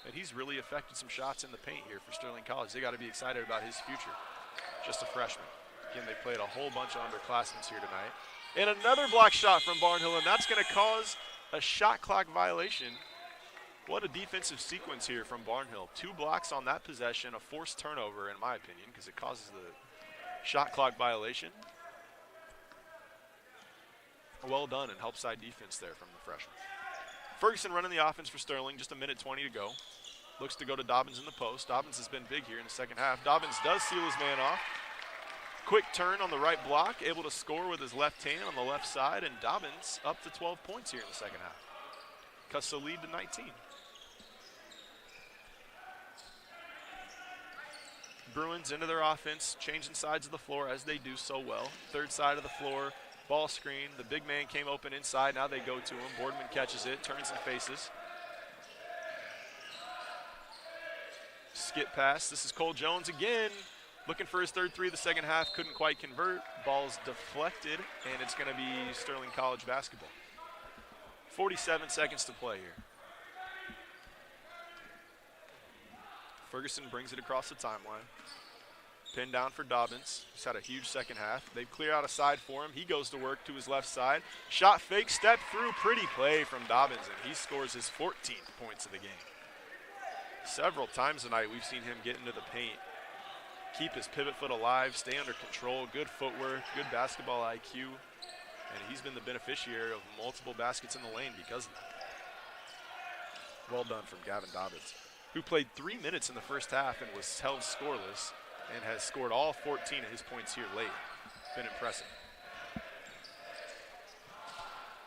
S1: And he's really affected some shots in the paint here for Sterling College. They got to be excited about his future. Just a freshman. Again, they played a whole bunch of underclassmen here tonight. And another block shot from Barnhill, and that's going to cause a shot clock violation. What a defensive sequence here from Barnhill. 2 blocks on that possession, a forced turnover, in my opinion, because it causes the shot clock violation. Well done and help side defense there from the freshman. Ferguson running the offense for Sterling, just 1:20 to go. Looks to go to Dobbins in the post. Dobbins has been big here in the second half. Dobbins does seal his man off. Quick turn on the right block, able to score with his left hand on the left side, and Dobbins up to 12 points here in the second half. Cuts the lead to 19. Bruins into their offense, changing sides of the floor as they do so well. Third side of the floor. Ball screen, the big man came open inside, now they go to him. Boardman catches it, turns and faces. Skip pass, this is Cole Jones again. Looking for his third 3 of the second half, couldn't quite convert. Ball's deflected, and it's gonna be Sterling College basketball. 47 seconds to play here. Ferguson brings it across the timeline. Pinned down for Dobbins. He's had a huge second half. They clear out a side for him. He goes to work to his left side. Shot fake, step through, pretty play from Dobbins, and he scores his 14th points of the game. Several times tonight we've seen him get into the paint, keep his pivot foot alive, stay under control, good footwork, good basketball IQ, and he's been the beneficiary of multiple baskets in the lane because of that. Well done from Gavin Dobbins, who played 3 minutes in the first half and was held scoreless, and has scored all 14 of his points here late. Been impressive.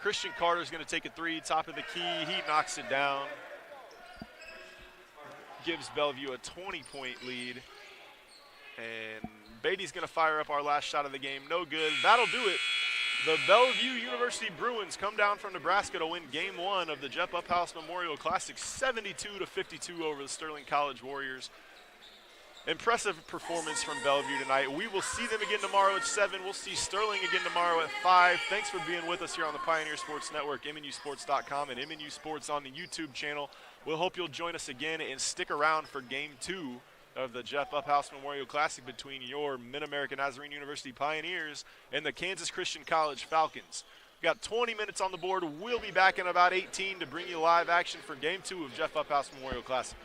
S1: Christian Carter's going to take a 3, top of the key. He knocks it down. Gives Bellevue a 20-point lead. And Beatty's going to fire up our last shot of the game. No good. That'll do it. The Bellevue University Bruins come down from Nebraska to win Game 1 of the Jeff Uphouse Memorial Classic, 72-52 over the Sterling College Warriors. Impressive performance from Bellevue tonight. We will see them again tomorrow at 7. We'll see Sterling again tomorrow at 5. Thanks for being with us here on the Pioneer Sports Network, MNUsports.com, and MNU Sports on the YouTube channel. We'll hope you'll join us again and stick around for Game 2 of the Jeff Uphouse Memorial Classic between your Mid-American Nazarene University Pioneers and the Kansas Christian College Falcons. We've got 20 minutes on the board. We'll be back in about 18 to bring you live action for Game 2 of Jeff Uphouse Memorial Classic.